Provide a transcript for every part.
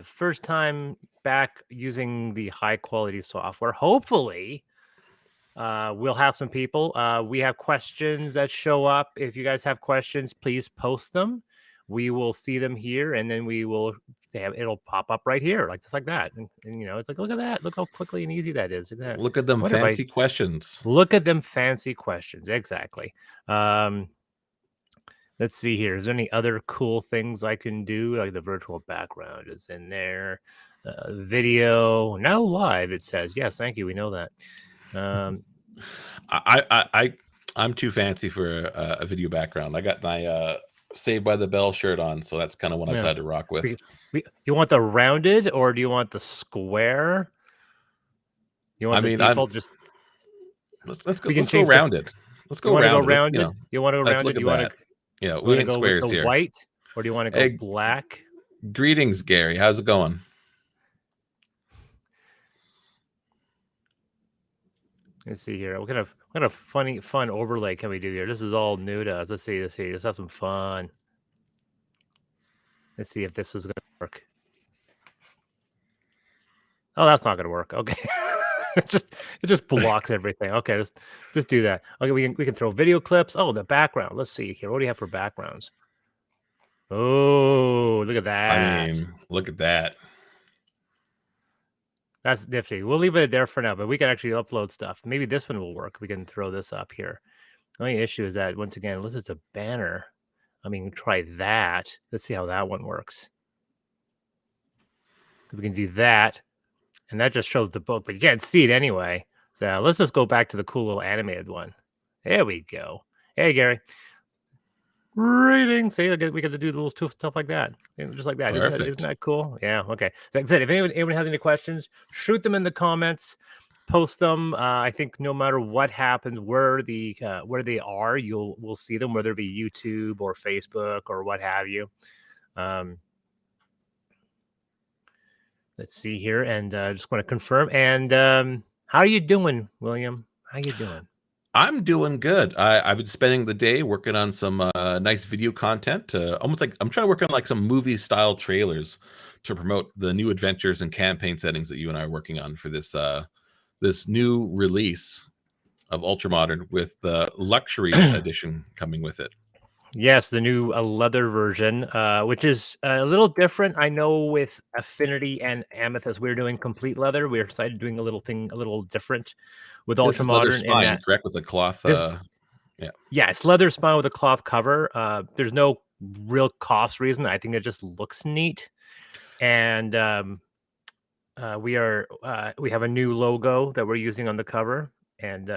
First time back using the high quality software. Hopefully, we'll have some people. We have questions that show up. If you guys have questions, please post them. We will see them here, and then we will it'll pop up right here, like just like that. And it's like, look at that. Look how quickly and easy that is. Look at that. Look at them What have I? fancy questions. Look at them fancy questions. Exactly. Let's see here. Is there any other cool things I can do? Like the virtual background is in there. Video now live. It says yes. Thank you. We know that. I'm too fancy for a video background. I got my Saved by the Bell shirt on, so that's kind of what I decided to rock with. You want the rounded or do you want the square? You want the default? Just let's go rounded. Let's go rounded. You want to go rounded? You want to we ain't squares here. White, or do you want to go black? Greetings, Gary. How's it going? Let's see here. What kind of fun overlay can we do here? This is all new to us. Let's see. Let's have some fun. Let's see if this is going to work. Oh, that's not going to work. Okay. it just blocks everything. Okay, let's do that. Okay, we can throw video clips. Oh, the background. Let's see here. What do you have for backgrounds? Oh, look at that. I mean, look at that. That's nifty. We'll leave it there for now, but we can actually upload stuff. Maybe this one will work. We can throw this up here. The only issue is that, once again, unless it's a banner, I mean, try that. Let's see how that one works. We can do that, and that just shows the book, but you can't see it anyway. So let's just go back to the cool little animated one. There we go. Hey, Gary. Reading. See, we get to do little stuff like that, just like that. Isn't that cool? Yeah. Okay. Like I said, if anyone has any questions, shoot them in the comments. Post them. I think no matter what happens, where they are, we'll see them, whether it be YouTube or Facebook or what have you. Let's see here, and just want to confirm. And how are you doing, William? How you doing? I'm doing good. I've been spending the day working on some nice video content. Almost like I'm trying to work on like some movie style trailers to promote the new adventures and campaign settings that you and I are working on for this this new release of Ultramodern, with the luxury edition coming with it. Yes, the new leather version, which is a little different. I know with Affinity and Amethyst, we're doing complete leather. We're decided doing a little different with Ultramodern. Leather spine, correct, with a cloth. Yeah, it's leather spine with a cloth cover. There's no real cost reason. I think it just looks neat, and we have a new logo that we're using on the cover, and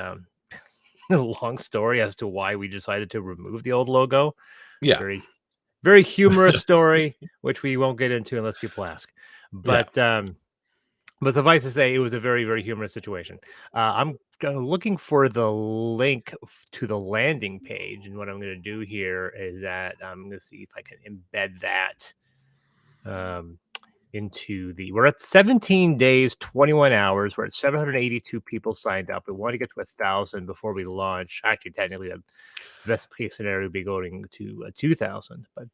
a long story as to why we decided to remove the old logo. Yeah, very, very humorous story, which we won't get into unless people ask. But but suffice to say, it was a very, very humorous situation. I'm looking for the link to the landing page, and what I'm going to do here is that I'm going to see if I can embed that into the. We're at 17 days, 21 hours. We're at 782 people signed up. We want to get to 1,000 before we launch. Actually, technically, the best case scenario would be going to 2,000. But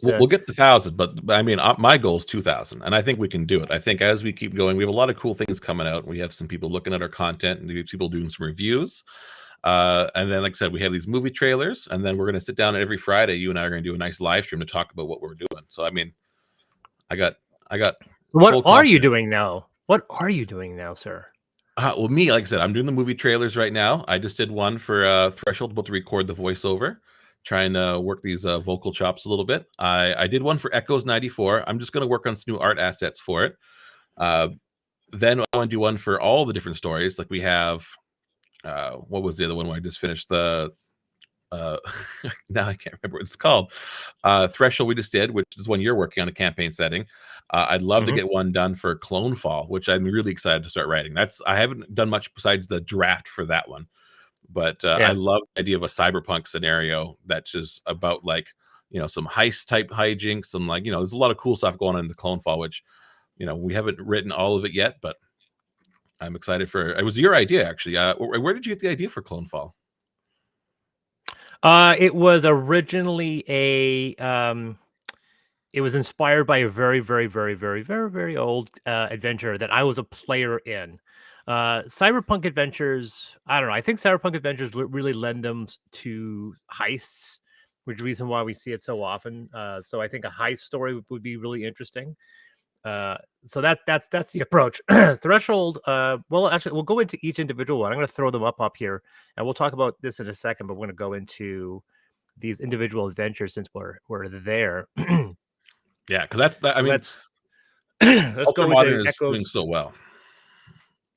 we'll get to 1,000. But I mean, my goal is 2,000, and I think we can do it. I think as we keep going, we have a lot of cool things coming out. We have some people looking at our content, and people doing some reviews. And then, like I said, we have these movie trailers, and then we're going to sit down every Friday. You and I are going to do a nice live stream to talk about what we're doing. So, I mean, I got. What are you doing now? What are you doing now, sir? Well, me, like I said, I'm doing the movie trailers right now. I just did one for Threshold, about to record the voiceover, trying to work these vocal chops a little bit. I did one for Echoes 94. I'm just going to work on some new art assets for it. Then I want to do one for all the different stories. Like we have, what was the other one where I just finished the now I can't remember what it's called. Threshold we just did, which is one you're working on, a campaign setting. I'd love to get one done for Clone Fall, which I'm really excited to start writing. I haven't done much besides the draft for that one, but I love the idea of a cyberpunk scenario that's just about like, some heist type hijinks, some like, there's a lot of cool stuff going on in the Clone Fall, which, we haven't written all of it yet, but I'm excited for it. It was your idea, actually. Where did you get the idea for Clone Fall? It was originally a it was inspired by a very, very, very, very, very, very old adventure that I was a player in. Cyberpunk adventures, I don't know. I think Cyberpunk adventures really lend them to heists, which is the reason why we see it so often. So I think a heist story would be really interesting. So that's the approach. Threshold. Well, actually, we'll go into each individual one. I'm going to throw them up here, and we'll talk about this in a second. But we're going to go into these individual adventures since we're there. Yeah, because that's that. I mean, let's let's go into Ultramodern is doing Echoes. so well.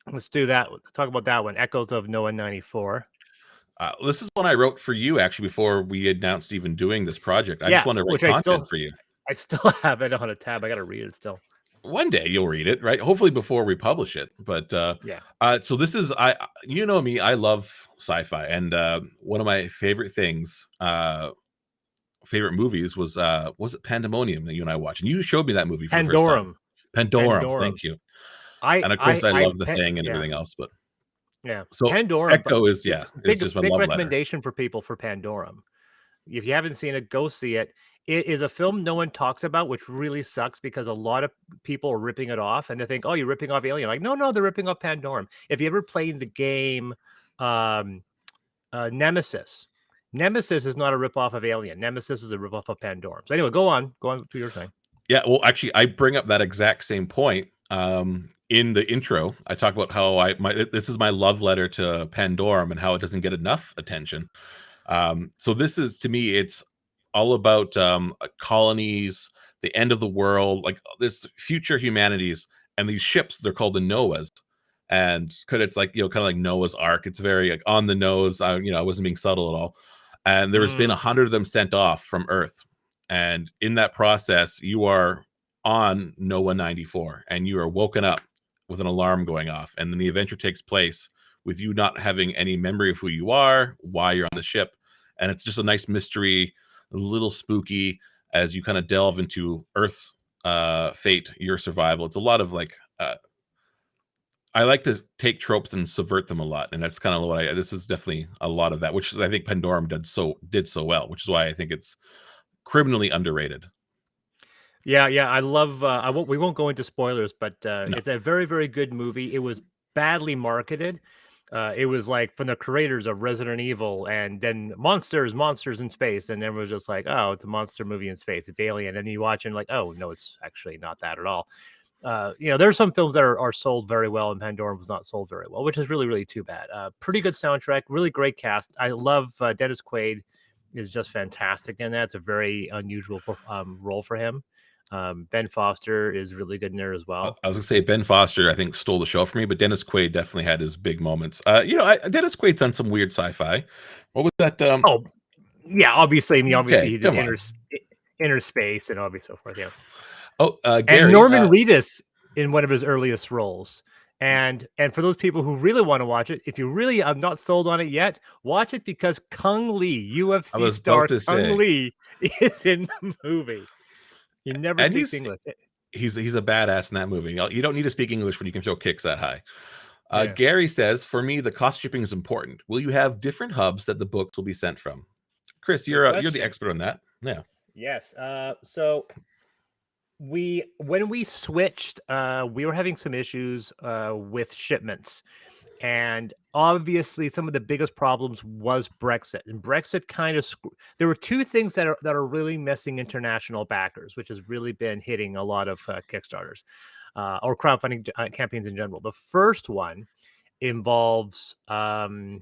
Let's do that. Talk about that one. Echoes of Noah 94. This is one I wrote for you actually before we announced even doing this project. I just want to write content for you. I still have it on a tab. I got to read it still. One day you'll read it, right? Hopefully before we publish it. But yeah. So this is you know me, I love sci-fi, and one of my favorite things, favorite movies was it Pandemonium that you and I watched? And you showed me that movie for the first time. Pandorum. Thank you. And of course I love The Thing and everything else, but yeah. So Pandorum, Echo is big, just my big love recommendation for people for Pandorum. If you haven't seen it, go see it. It is a film no one talks about, which really sucks because a lot of people are ripping it off and they think, oh, you're ripping off Alien. Like, no, they're ripping off Pandorum. If you ever played the game Nemesis is not a ripoff of Alien. Nemesis is a ripoff of Pandorum. So anyway, go on to your thing. Yeah, well, actually, I bring up that exact same point in the intro. I talk about how this is my love letter to Pandorum and how it doesn't get enough attention. So this is, to me, it's all about colonies, the end of the world, like this future humanities, and these ships. They're called the Noahs, and because it's like, kind of like Noah's Ark. It's very like on the nose. I wasn't being subtle at all. And there's been 100 of them sent off from Earth, and in that process, you are on Noah 94, and you are woken up with an alarm going off, and then the adventure takes place with you not having any memory of who you are, why you're on the ship. And it's just a nice mystery, a little spooky as you kind of delve into Earth's fate, your survival. It's a lot of like, I like to take tropes and subvert them a lot. And that's kind of what this is definitely a lot of that, which I think Pandorum did so well, which is why I think it's criminally underrated. Yeah. I love, we won't go into spoilers, but It's a very, very good movie. It was badly marketed. It was like from the creators of Resident Evil, and then monsters in space, and everyone was just like, oh, it's a monster movie in space, it's Alien, and then you watch and like, oh no, it's actually not that at all. There are some films that are sold very well, and Pandorum was not sold very well, which is really, really too bad. Pretty good soundtrack, really great cast. I love Dennis Quaid is just fantastic in that. It's a very unusual role for him. Ben Foster is really good in there as well. I was gonna say Ben Foster, I think, stole the show for me, but Dennis Quaid definitely had his big moments. Dennis Quaid's done some weird sci-fi. What was that? Oh, yeah, obviously. I mean, obviously he did inner space and obviously so forth. Yeah. Oh, Gary, and Norman Reedus in one of his earliest roles. And for those people who really want to watch it, if you really are not sold on it yet, watch it because Kung Lee, UFC star Kung Lee, is in the movie. He never speaks English. He's a badass in that movie. You don't need to speak English when you can throw kicks that high. Gary says, for me, the cost shipping is important. Will you have different hubs that the books will be sent from? Chris, you're the expert on that. Yeah. Yes. So when we switched, we were having some issues with shipments. And obviously, some of the biggest problems was Brexit. And Brexit kind of there were two things that are really missing international backers, which has really been hitting a lot of Kickstarters or crowdfunding campaigns in general. The first one involves Brexit,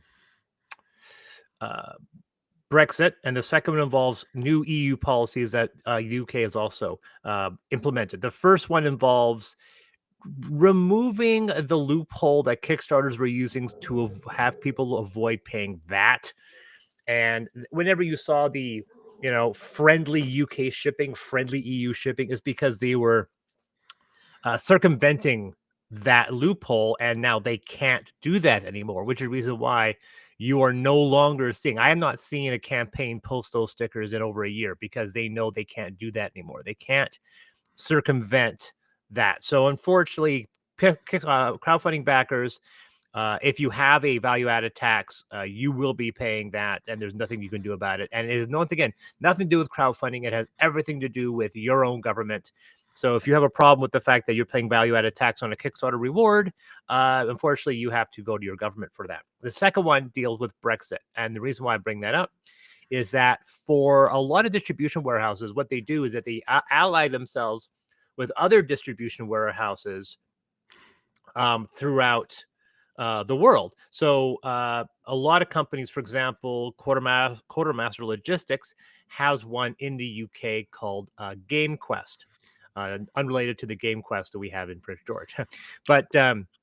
and the second one involves new EU policies that UK has also implemented. The first one involves removing the loophole that Kickstarters were using to have people avoid paying VAT. And whenever you saw the, friendly UK shipping, friendly EU shipping, is because they were circumventing that loophole, and now they can't do that anymore, which is the reason why you are no longer seeing. I am not seeing a campaign post those stickers in over a year because they know they can't do that anymore. They can't circumvent that. So unfortunately, crowdfunding backers, if you have a value-added tax, you will be paying that, and there's nothing you can do about it. And it is, once again, nothing to do with crowdfunding. It has everything to do with your own government. So if you have a problem with the fact that you're paying value-added tax on a Kickstarter reward, unfortunately, you have to go to your government for that. The second one deals with Brexit. And the reason why I bring that up is that for a lot of distribution warehouses, what they do is that they ally themselves with other distribution warehouses throughout the world. So a lot of companies, for example, Quartermaster Logistics has one in the UK called GameQuest, unrelated to the GameQuest that we have in Prince George. But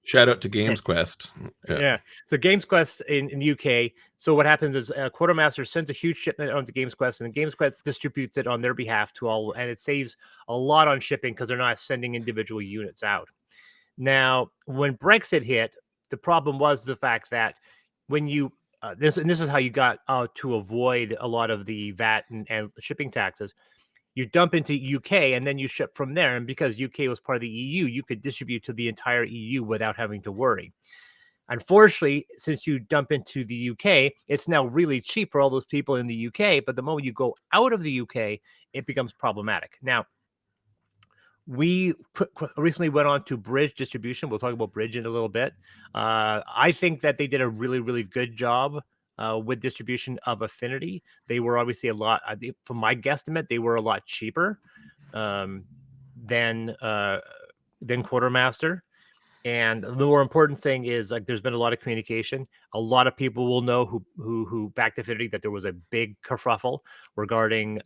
shout out to Games Quest. yeah. So GamesQuest in the UK. So what happens is Quartermaster sends a huge shipment onto GamesQuest, and GamesQuest distributes it on their behalf to all, and it saves a lot on shipping because they're not sending individual units out. Now, when Brexit hit, the problem was the fact that when you this is how you got to avoid a lot of the VAT and shipping taxes. You dump into UK and then you ship from there. And because UK was part of the EU, you could distribute to the entire EU without having to worry. Unfortunately, since you dump into the UK, it's now really cheap for all those people in the UK. But the moment you go out of the UK, it becomes problematic. Now, we recently went on to Bridge Distribution. We'll talk about Bridge in a little bit. I think that they did a really, really good job with distribution of Affinity. They were obviously a lot, from my guesstimate, they were a lot cheaper than Quartermaster. And the more important thing is, like, there's been a lot of communication. A lot of people will know who backed Affinity that there was a big kerfuffle regarding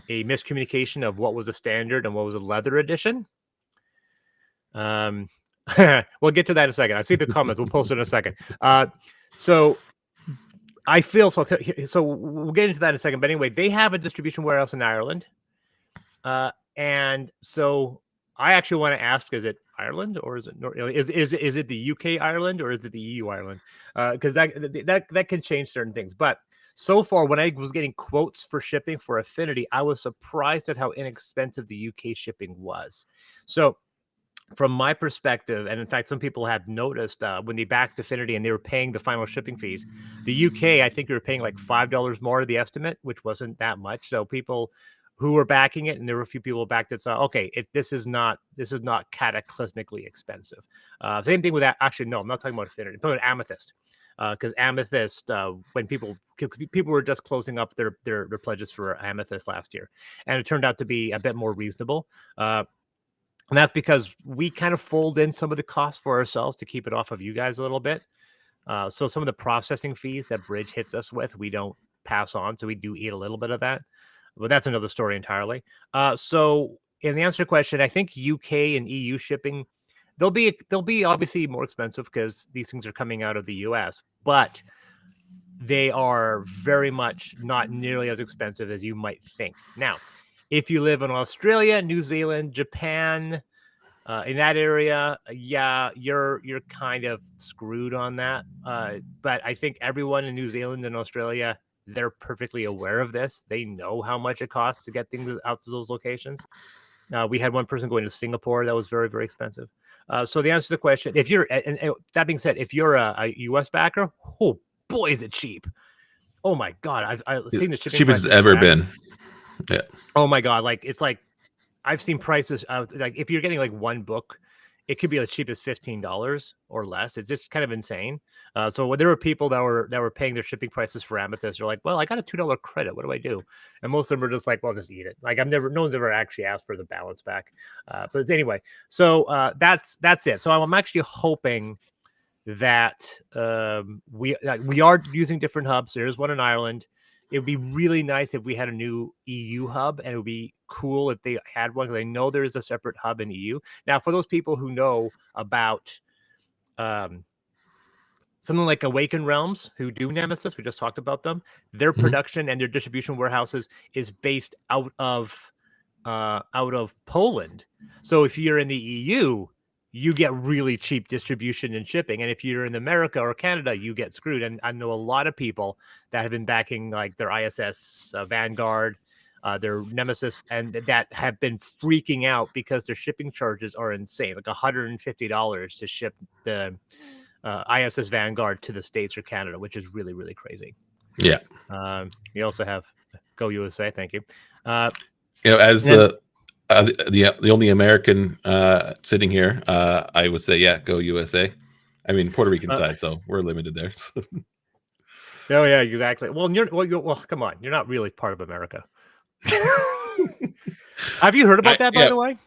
a miscommunication of what was a standard and what was a leather edition. We'll get to that in a second. I see the comments. We'll post it in a second. So I feel so we'll get into that in a second. But anyway, they have a distribution warehouse in Ireland. And so I actually want to ask, is it Ireland or is it is it the UK Ireland or is it the EU Ireland? Because that can change certain things. But so far, when I was getting quotes for shipping for Affinity, I was surprised at how inexpensive the UK shipping was. So from my perspective, and in fact, some people have noticed when they backed Affinity and they were paying the final shipping fees, the UK, I think they were paying like $5 more to the estimate, which wasn't that much. So people who were backing it, and there were a few people backed it, so okay, this is not cataclysmically expensive. Same thing with that. Actually, no, I'm not talking about Affinity. I'm talking about Amethyst. Because Amethyst, when people were just closing up their pledges for Amethyst last year, and it turned out to be a bit more reasonable. And that's because we kind of fold in some of the costs for ourselves to keep it off of you guys a little bit. So some of the processing fees that Bridge hits us with, we don't pass on, so we do eat a little bit of that. But that's another story entirely. So in the answer to the question, I think UK and EU shipping, they'll be obviously more expensive because these things are coming out of the US, but they are very much not nearly as expensive as you might think. Now, if you live in Australia, New Zealand, Japan, in that area, yeah, you're kind of screwed on that. But I think everyone in New Zealand and Australia, they're perfectly aware of this. They know how much it costs to get things out to those locations. We had one person going to Singapore that was very, very expensive. So the answer to the question, if you're, and that being said, if you're a US backer, oh boy, is it cheap. Oh my God. I've seen the shipping cheapest it's ever been. Yeah. Oh my God. Like, it's like, I've seen prices like if you're getting like one book, it could be as cheap as $15 or less. It's just kind of insane. So there were people that were paying their shipping prices for Amethyst. They're like, well, I got a $2 credit. What do I do? And most of them are just like, well, just eat it. Like no one's ever actually asked for the balance back. But anyway, so that's it. So I'm actually hoping that we are using different hubs. There's one in Ireland. It would be really nice if we had a new EU hub, and it would be cool if they had one, because I know there is a separate hub in EU. Now, for those people who know about something like Awaken Realms, who do Nemesis, we just talked about them, their production and their distribution warehouses is based out of Poland. So if you're in the EU, you get really cheap distribution and shipping. And if you're in America or Canada, you get screwed. And I know a lot of people that have been backing like their ISS Vanguard, their Nemesis, and that have been freaking out because their shipping charges are insane, like $150 to ship the ISS Vanguard to the States or Canada, which is really, really crazy. Yeah. You also have Go USA. Thank you. As then, the only American sitting here, I would say, yeah, go USA. I mean, Puerto Rican side, so we're limited there. Oh yeah, exactly. Well, come on, you're not really part of America. Have you heard about that, by the way?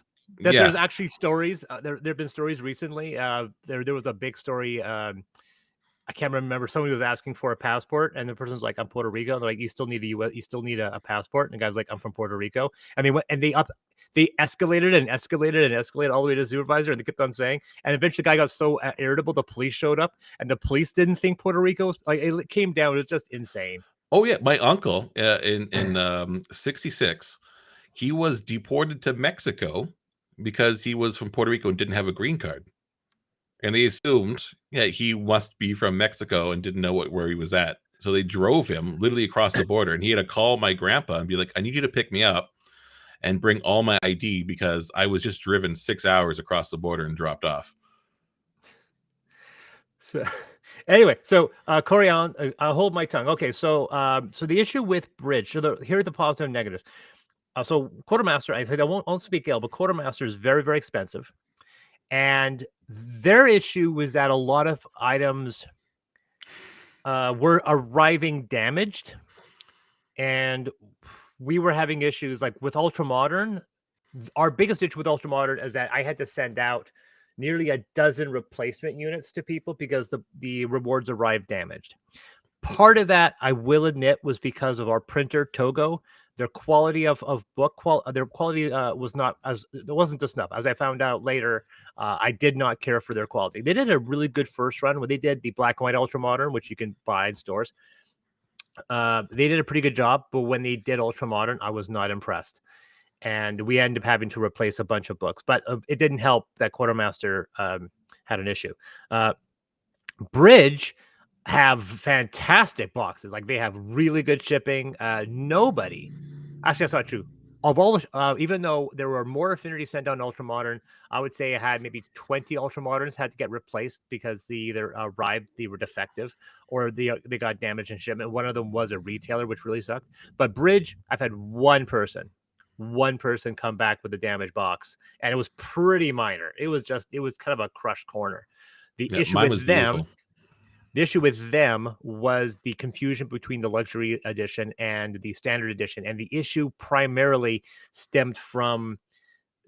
That there's actually stories. There have been stories recently. There was a big story. I can't remember. Somebody was asking for a passport, and the person's like, "I'm Puerto Rico." They're like, "You still need you still need a passport." And the guy's like, "I'm from Puerto Rico." And they went and they escalated and escalated and escalated all the way to the supervisor, and they kept on saying. And eventually, the guy got so irritable, the police showed up, and the police didn't think Puerto Rico was like. It came down. It was just insane. Oh yeah, my uncle in '66, he was deported to Mexico because he was from Puerto Rico and didn't have a green card. And they assumed, yeah, he must be from Mexico and didn't know where he was at. So they drove him literally across the border, and he had to call my grandpa and be like, "I need you to pick me up and bring all my ID because I was just driven 6 hours across the border and dropped off." So, anyway, so Corian, I'll hold my tongue. Okay, so so the issue with Bridge. So here are the positives and negatives. So Quartermaster, I think I won't speak ill, but Quartermaster is very, very expensive. And their issue was that a lot of items were arriving damaged. And we were having issues like with Ultramodern. Our biggest issue with Ultramodern is that I had to send out nearly a dozen replacement units to people because the rewards arrived damaged. Part of that, I will admit, was because of our printer, Togo. Their quality of book their quality was not as it wasn't just enough. As I found out later, I did not care for their quality. They did a really good first run when they did the black and white Ultramodern, which you can buy in stores. They did a pretty good job, but when they did Ultramodern, I was not impressed, and we ended up having to replace a bunch of books. But it didn't help that Quartermaster had an issue. Bridge have fantastic boxes. Like they have really good shipping. Nobody, actually, that's not true. Of all, even though there were more Affinity sent down Ultramodern, I would say I had maybe 20 Ultramoderns had to get replaced because they either arrived, they were defective, or they got damaged in shipment. One of them was a retailer, which really sucked. But Bridge, I've had one person come back with a damaged box, and it was pretty minor. It was kind of a crushed corner. The issue with them. The issue with them was the confusion between the luxury edition and the standard edition. And the issue primarily stemmed from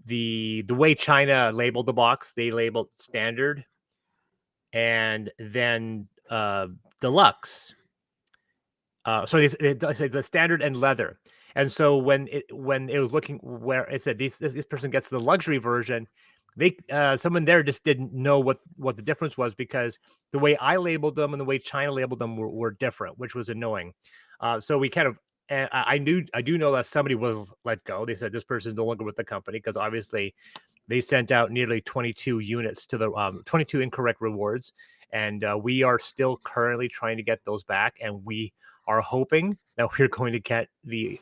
the way China labeled the box. They labeled standard and then deluxe. So they say the standard and leather. And so when it was looking where it said this person gets the luxury version, they someone there just didn't know what the difference was because the way I labeled them and the way China labeled them were different, which was annoying. So we kind of I do know that somebody was let go. They said this person is no longer with the company because obviously they sent out nearly 22 units to the 22 incorrect rewards, and we are still currently trying to get those back, and we are hoping that we're going to get the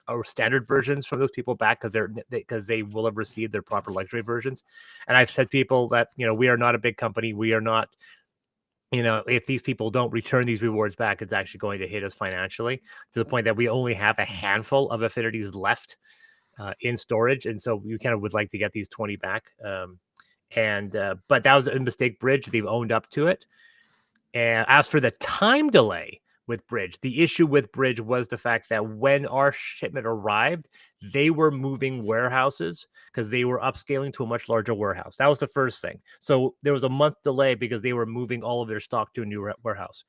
our standard versions from those people back because they will have received their proper luxury versions. And I've said people that we are not a big company. We are not. If these people don't return these rewards back, it's actually going to hit us financially to the point that we only have a handful of affinities left in storage, and so we kind of would like to get these 20 back. But that was a mistake. Bridge, they've owned up to it. And as for the time delay with Bridge, the issue with Bridge was the fact that when our shipment arrived, they were moving warehouses because they were upscaling to a much larger warehouse. That was the first thing. So there was a month delay because they were moving all of their stock to a new warehouse.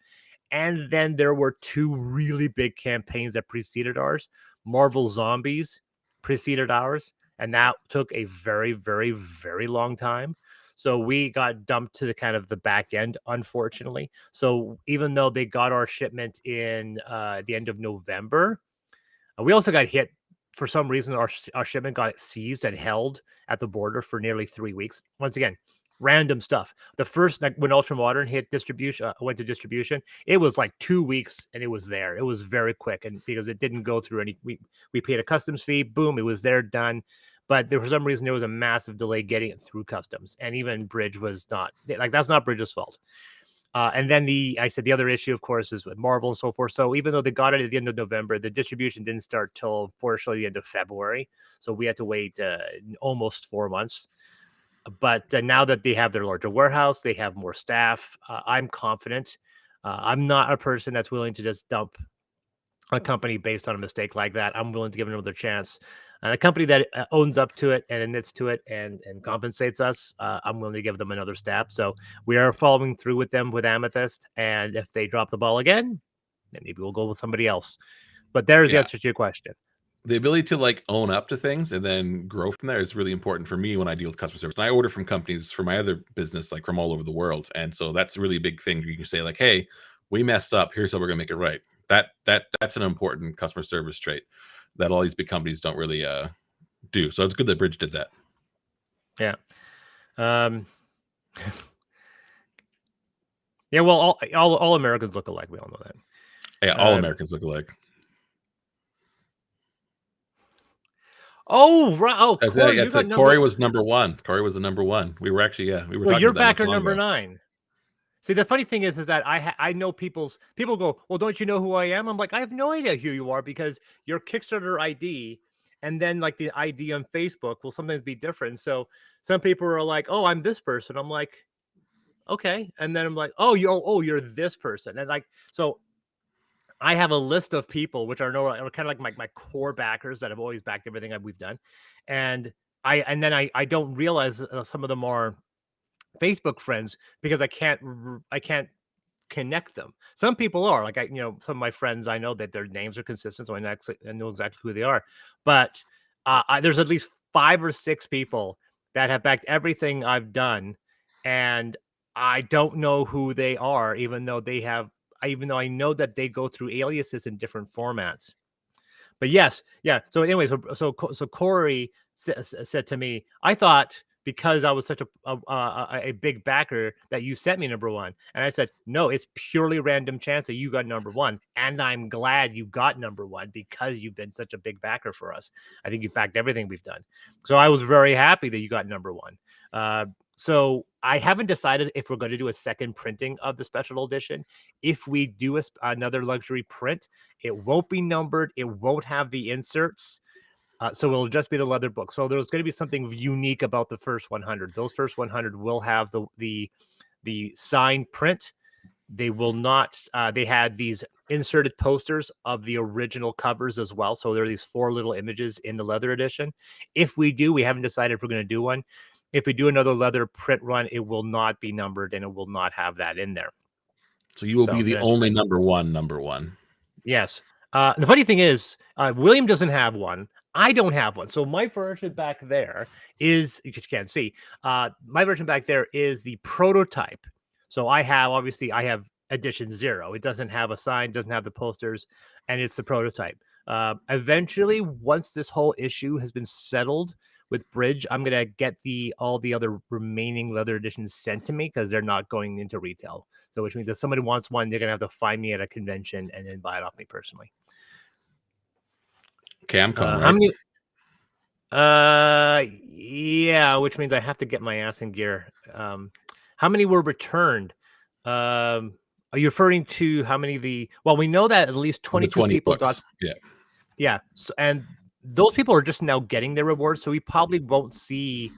And then there were two really big campaigns that preceded ours. Marvel Zombies preceded ours, and that took a very, very, very long time. So we got dumped to the kind of the back end, unfortunately. So even though they got our shipment in the end of November, we also got hit for some reason. Our shipment got seized and held at the border for nearly 3 weeks. Once again, random stuff. The first, like when Ultramodern hit distribution, went to distribution, it was like 2 weeks and it was there. It was very quick, and because it didn't go through any, we paid a customs fee. Boom, it was there, done. But for some reason, there was a massive delay getting it through customs, and even Bridge was not like that's not Bridge's fault. And then the other issue, of course, is with Marvel and so forth. So even though they got it at the end of November, the distribution didn't start till fortunately the end of February. So we had to wait almost 4 months. But now that they have their larger warehouse, they have more staff. I'm confident. I'm not a person that's willing to just dump a company based on a mistake like that. I'm willing to give it another chance. And a company that owns up to it and admits to it and compensates us, I'm willing to give them another stab. So we are following through with them with Amethyst. And if they drop the ball again, then maybe we'll go with somebody else. But there's the answer to your question. The ability to like own up to things and then grow from there is really important for me when I deal with customer service. And I order from companies for my other business, like from all over the world. And so that's a really big thing. You can say like, hey, we messed up. Here's how we're gonna make it right. That's an important customer service trait that all these big companies don't really do. So it's good that Bridge did that. Yeah. Yeah, well, all Americans look alike. We all know that. Yeah, all Americans look alike. Oh, right. Oh, Corey, Corey was number one. Corey was the number one. We were actually, we were. Well, talking you're about that backer number 9. See, the funny thing is that I know people go, well, don't you know who I am? I'm like, I have no idea who you are because your Kickstarter ID and then like the ID on Facebook will sometimes be different. So some people are like, oh, I'm this person. I'm like, okay. And then I'm like, oh, you're this person. And like, so I have a list of people which are kind of like my core backers that have always backed everything we've done. And I don't realize some of them are Facebook friends because I can't connect them. Some people are like some of my friends, I know that their names are consistent, so I know exactly who they are. But there's at least 5 or 6 people that have backed everything I've done, and I don't know who they are, even though I know that they go through aliases in different formats. But yes, yeah. So anyway, so Corey said to me, I thought because I was such a big backer that you sent me number 1, and I said no, it's purely random chance that you got number 1, and I'm glad you got number 1 because you've been such a big backer for us. I think you've backed everything we've done, so I was very happy that you got number 1. So I haven't decided if we're going to do a second printing of the special edition. If we do another luxury print, it won't be numbered. It won't have the inserts. So it'll just be the leather book. So there's going to be something unique about the first 100. Those first 100 will have the signed print. They will not. They had these inserted posters of the original covers as well. So there are these 4 little images in the leather edition. If we do, we haven't decided if we're going to do one. If we do another leather print run, it will not be numbered and it will not have that in there. So you will be the only number one. Yes. The funny thing is, William doesn't have one. I don't have one. So my version back there is, you can't see, my version back there is the prototype. So I have edition 0. It doesn't have a sign, doesn't have the posters, and it's the prototype. Eventually, once this whole issue has been settled with Bridge, I'm gonna get all the other remaining leather editions sent to me because they're not going into retail. So which means if somebody wants one, they're gonna have to find me at a convention and then buy it off me personally. CamCon, How many? Yeah, which means I have to get my ass in gear. How many were returned? Are you referring to how many well, we know that at least 22 people books. got. Yeah. So, and those people are just now getting their rewards, so we probably won't see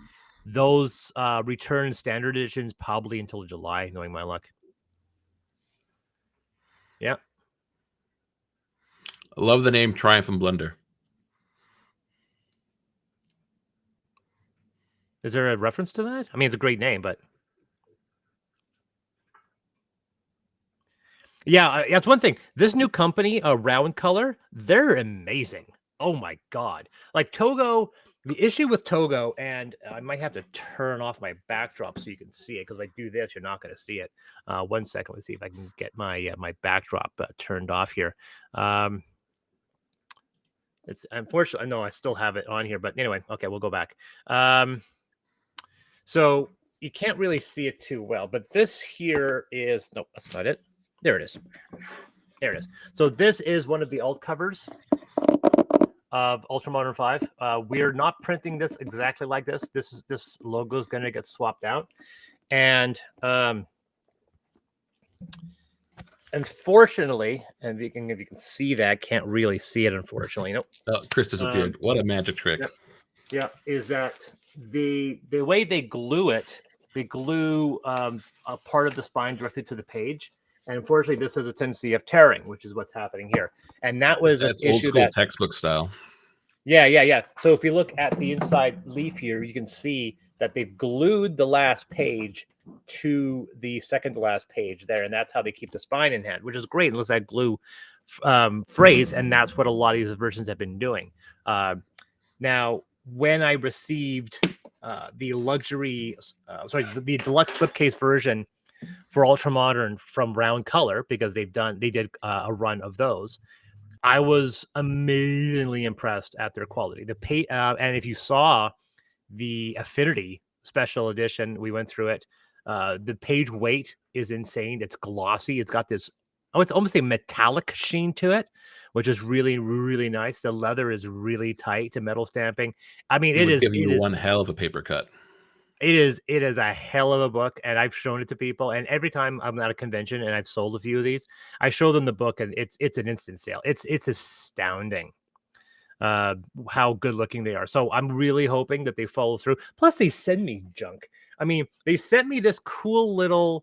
those return standard editions probably until July, knowing my luck. Yeah. I love the name Triumph and Blender. Is there a reference to that? I mean, it's a great name, but yeah, that's one thing. This new company, Round Color, they're amazing. Oh my god! Like Togo, the issue with Togo, and I might have to turn off my backdrop so you can see it because if I do this, you're not going to see it. 1 second. Let's see if I can get my my backdrop turned off here. It's unfortunately no, I still have it on here, but anyway, okay, we'll go back. So you can't really see it too well, but this here is no, that's not it. There it is. There it is. So this is one of the alt covers of Ultramodern5. We're not printing this exactly like this. This logo is going to get swapped out, and unfortunately, and if you can see that, can't really see it, unfortunately. Nope. Oh, Chris disappeared. What a magic trick. Yep. Yeah, is that the way they glue it? They glue a part of the spine directly to the page, and unfortunately, this has a tendency of tearing, which is what's happening here. And that was an That's old issue school that textbook style. yeah. So if you look at the inside leaf here, you can see that they've glued the last page to the second to last page there, and that's how they keep the spine in hand, which is great unless that glue phrase, and that's what a lot of these versions have been doing. Now, when I received the luxury, the deluxe slipcase version for Ultramodern from Round Color, because they did a run of those, I was amazingly impressed at their quality. And if you saw the Affinity special edition, we went through it. The page weight is insane. It's glossy. It's got this, it's almost a metallic sheen to it, which is really, really nice. The leather is really tight to metal stamping. I mean, it would give you one hell of a paper cut. It is a hell of a book, and I've shown it to people. And every time I'm at a convention and I've sold a few of these, I show them the book, and it's an instant sale. It's astounding how good looking they are. So I'm really hoping that they follow through. Plus, they send me junk. I mean, they sent me this cool little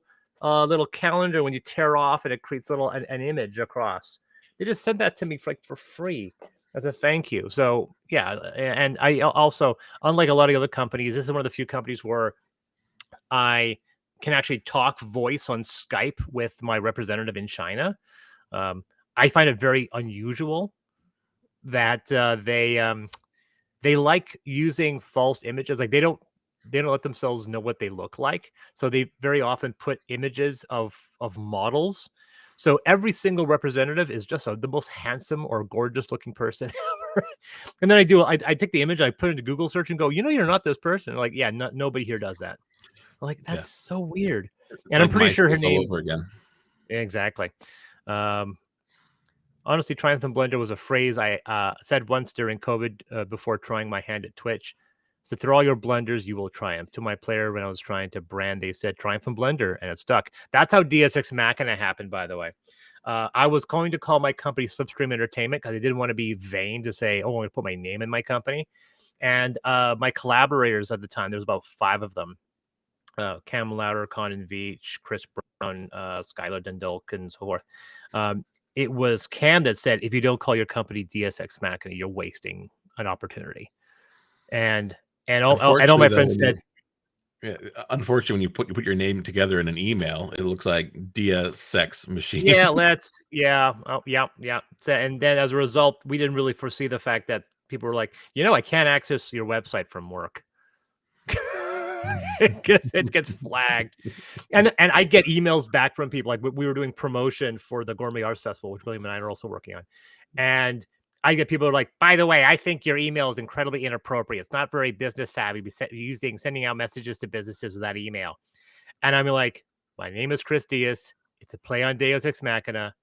calendar when you tear off and it creates an image across. They just sent that to me for free as a thank you. So yeah, and I also, unlike a lot of other companies, this is one of the few companies where I can actually talk voice on Skype with my representative in China. I find it very unusual that they like using false images. Like they don't let themselves know what they look like, so they very often put images of models. So every single representative is just the most handsome or gorgeous looking person ever. And then I take the image, I put it into Google search and go, you're not this person. Like, yeah, nobody here does that. I'm like, that's so weird. It's and like I'm pretty sure her name all over again. Exactly. Honestly, Triumph and Blender was a phrase I said once during COVID before trying my hand at Twitch. So through all your blunders, you will triumph. To my player, when I was trying to brand, they said Triumph and Blender, and it stuck. That's how Dias Ex Machina happened, by the way. I was going to call my company Slipstream Entertainment because I didn't want to be vain to say, oh, I'm going to put my name in my company. And my collaborators at the time, there was about 5 of them. Cam Lauder, Conan Veach, Chris Brown, Skylar Dundalk, and so forth. It was Cam that said, if you don't call your company Dias Ex Machina, you're wasting an opportunity. And all my friends said, unfortunately, when you put your name together in an email, it looks like Dias Ex Machina. Yeah. So, and then as a result, we didn't really foresee the fact that people were like, I can't access your website from work. it gets flagged, and I get emails back from people. Like we were doing promotion for the Gourmet Arts Festival, which William and I are also working on, and I get people who are like, by the way, I think your email is incredibly inappropriate. It's not very business savvy. Sending out messages to businesses with that email, and I'm like, my name is Chris Dias. It's a play on Deus Ex Machina,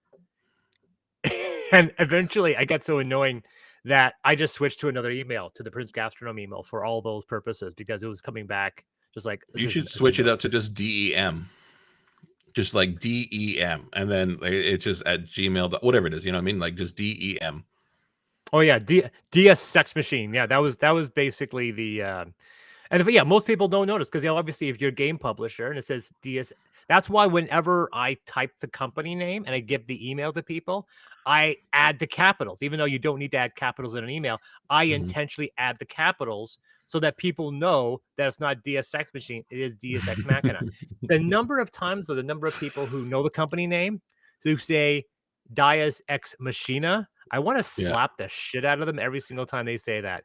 and eventually I got so annoying that I just switched to another email, to the Prince Gastronome email, for all those purposes, because it was coming back just like, you should switch it up to just DEM, just like DEM, and then it's just at Gmail, whatever it is, you know what I mean, like just DEM. Oh yeah, Dias Ex Machina. Yeah, that was basically the and yeah, most people don't notice because obviously if you're a game publisher and it says Dias, that's why whenever I type the company name and I give the email to people, I add the capitals. Even though you don't need to add capitals in an email, I intentionally add the capitals so that people know that it's not Dias Ex Machina, it is Dias Ex Machina. The number of times, or the number of people who know the company name who say Dias Ex Machina, I want to slap the shit out of them every single time they say that.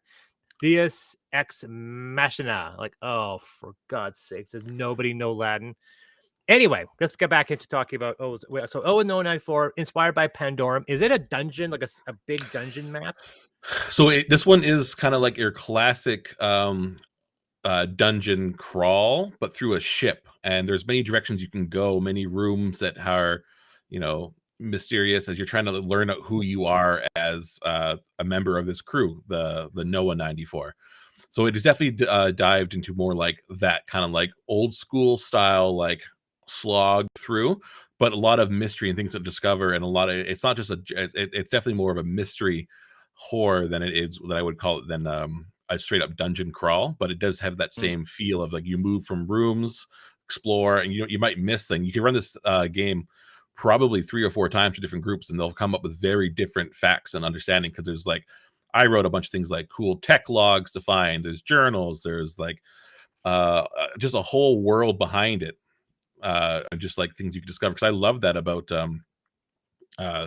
Dias Ex Machina. Like, oh, for God's sakes, does nobody know Latin? Anyway, let's get back into talking about so Owen 094, inspired by Pandorum. Is it a dungeon, like a big dungeon map? So this one is kind of like your classic dungeon crawl, but through a ship. And there's many directions you can go, many rooms that are, mysterious as you're trying to learn who you are as a member of this crew, the Noah 94. So it is definitely dived into more like that kind of like old school style, like slog through, but a lot of mystery and things to discover, and a lot of it's not just it's definitely more of a mystery horror than it is that I would call it than a straight up dungeon crawl, but it does have that Mm. same feel of like you move from rooms, explore, and you might miss things. You can run this game probably 3 or 4 times to different groups, and they'll come up with very different facts and understanding because there's like I wrote a bunch of things like cool tech logs to find. There's journals. There's like just a whole world behind it, and just like things you can discover. Because I love that about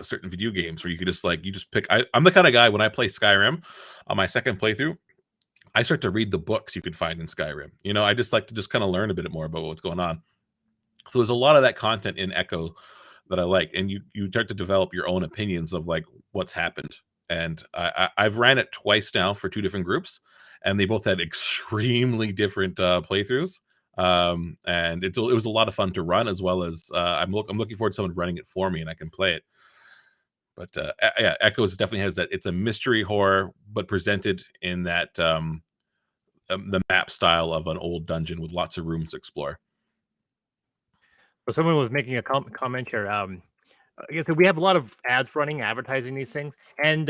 certain video games where you could just like you just pick. I'm the kind of guy when I play Skyrim on my second playthrough, I start to read the books you could find in Skyrim. You know, I just like to just kind of learn a bit more about what's going on. So there's a lot of that content in Echo that I like, and you start to develop your own opinions of like what's happened. And I've ran it twice now for 2 different groups, and they both had extremely different playthroughs. And it was a lot of fun to run, as well as I'm looking forward to someone running it for me, and I can play it. But yeah, Echoes definitely has that. It's a mystery horror, but presented in that the map style of an old dungeon with lots of rooms to explore. So someone was making a comment here. I guess we have a lot of ads running, advertising these things, and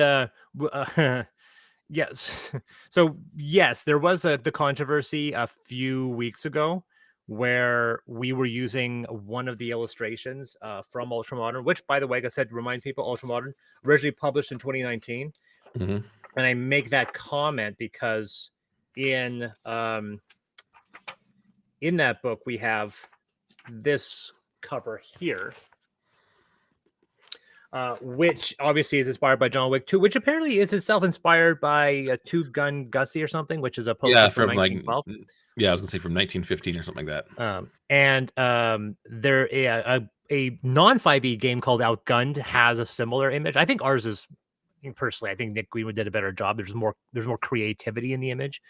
yes. So yes, there was the controversy a few weeks ago where we were using one of the illustrations from Ultramodern, which, by the way, like I said, remind people, Ultramodern originally published in 2019, Mhm. and I make that comment because in that book we have this cover here. Which obviously is inspired by John Wick 2, which apparently is itself inspired by a Two Gun Gussie or something, which is a Yeah, poster from from like 1912. yeah, I was gonna say from 1915 or something like that. There a non 5e game called Outgunned has a similar image. I think ours is personally, I think Nick Greenwood did a better job. There's more creativity in the image,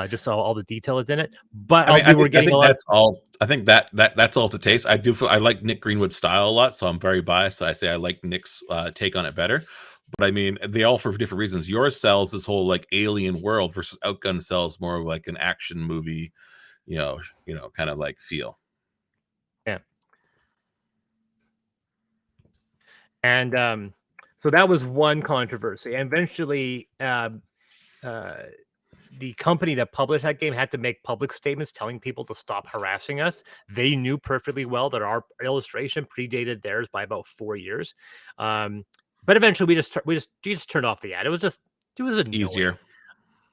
just all the detail that's in it. But I mean, we were I getting a think lot of that's all. I think that's all to taste. I do feel I like Nick Greenwood's style a lot, so I'm very biased. I say I like Nick's take on it better. But I mean, they all for different reasons. Yours sells this whole like alien world versus Outgun sells more of like an action movie, kind of like feel. yeah. And so that was one controversy. And eventually, the company that published that game had to make public statements telling people to stop harassing us. They knew perfectly well that our illustration predated theirs by about 4 years. But eventually, we just turned off the ad. It was annoying. Easier.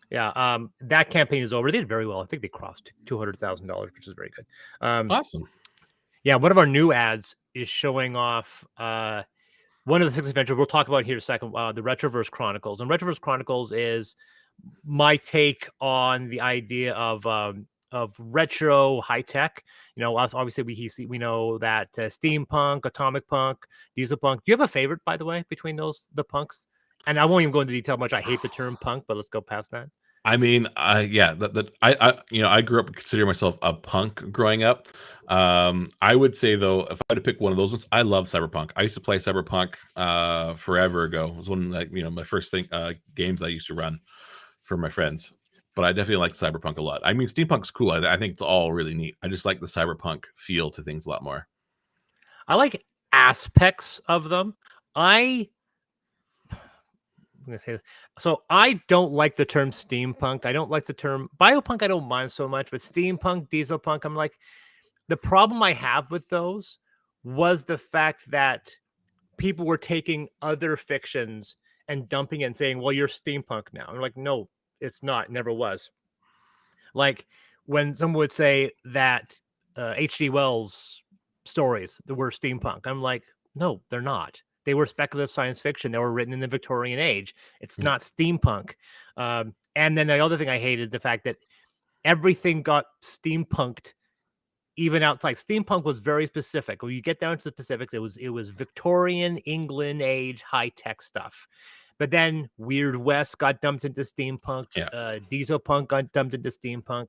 Yeah. That campaign is over. They did very well. I think they crossed $200,000, which is very good. Awesome. Yeah, one of our new ads is showing off one of the 6 adventures we'll talk about here in a second, the Retroverse Chronicles. And Retroverse Chronicles is my take on the idea of retro high tech. You know, us obviously we know that steampunk, atomic punk, diesel punk. Do you have a favorite, by the way, between the punks? And I won't even go into detail much. I hate the term punk, but let's go past that. I mean, yeah, I grew up considering myself a punk growing up. I would say though, if I had to pick one of those ones, I love Cyberpunk. I used to play Cyberpunk forever ago. It was one of like my first games I used to run for my friends. But I definitely like Cyberpunk a lot. I mean, steampunk's cool. I think it's all really neat. I just like the Cyberpunk feel to things a lot more. I like aspects of them. I'm gonna say this. So I don't like the term steampunk. I don't like the term biopunk. I don't mind so much, but steampunk, diesel punk, I'm like, the problem I have with those was the fact that people were taking other fictions and dumping it and saying, well, you're steampunk now. I'm like, no, it's not. It never was. Like when someone would say that H.G. Wells stories that were steampunk, I'm like, no, they're not. They were speculative science fiction. They were written in the Victorian age. It's Yeah. not steampunk. And then the other thing I hate is the fact that everything got steampunked even outside. Steampunk was very specific. When you get down to the specifics, it was Victorian England age high tech stuff. But then Weird West got dumped into steampunk. Yeah. Diesel punk got dumped into steampunk.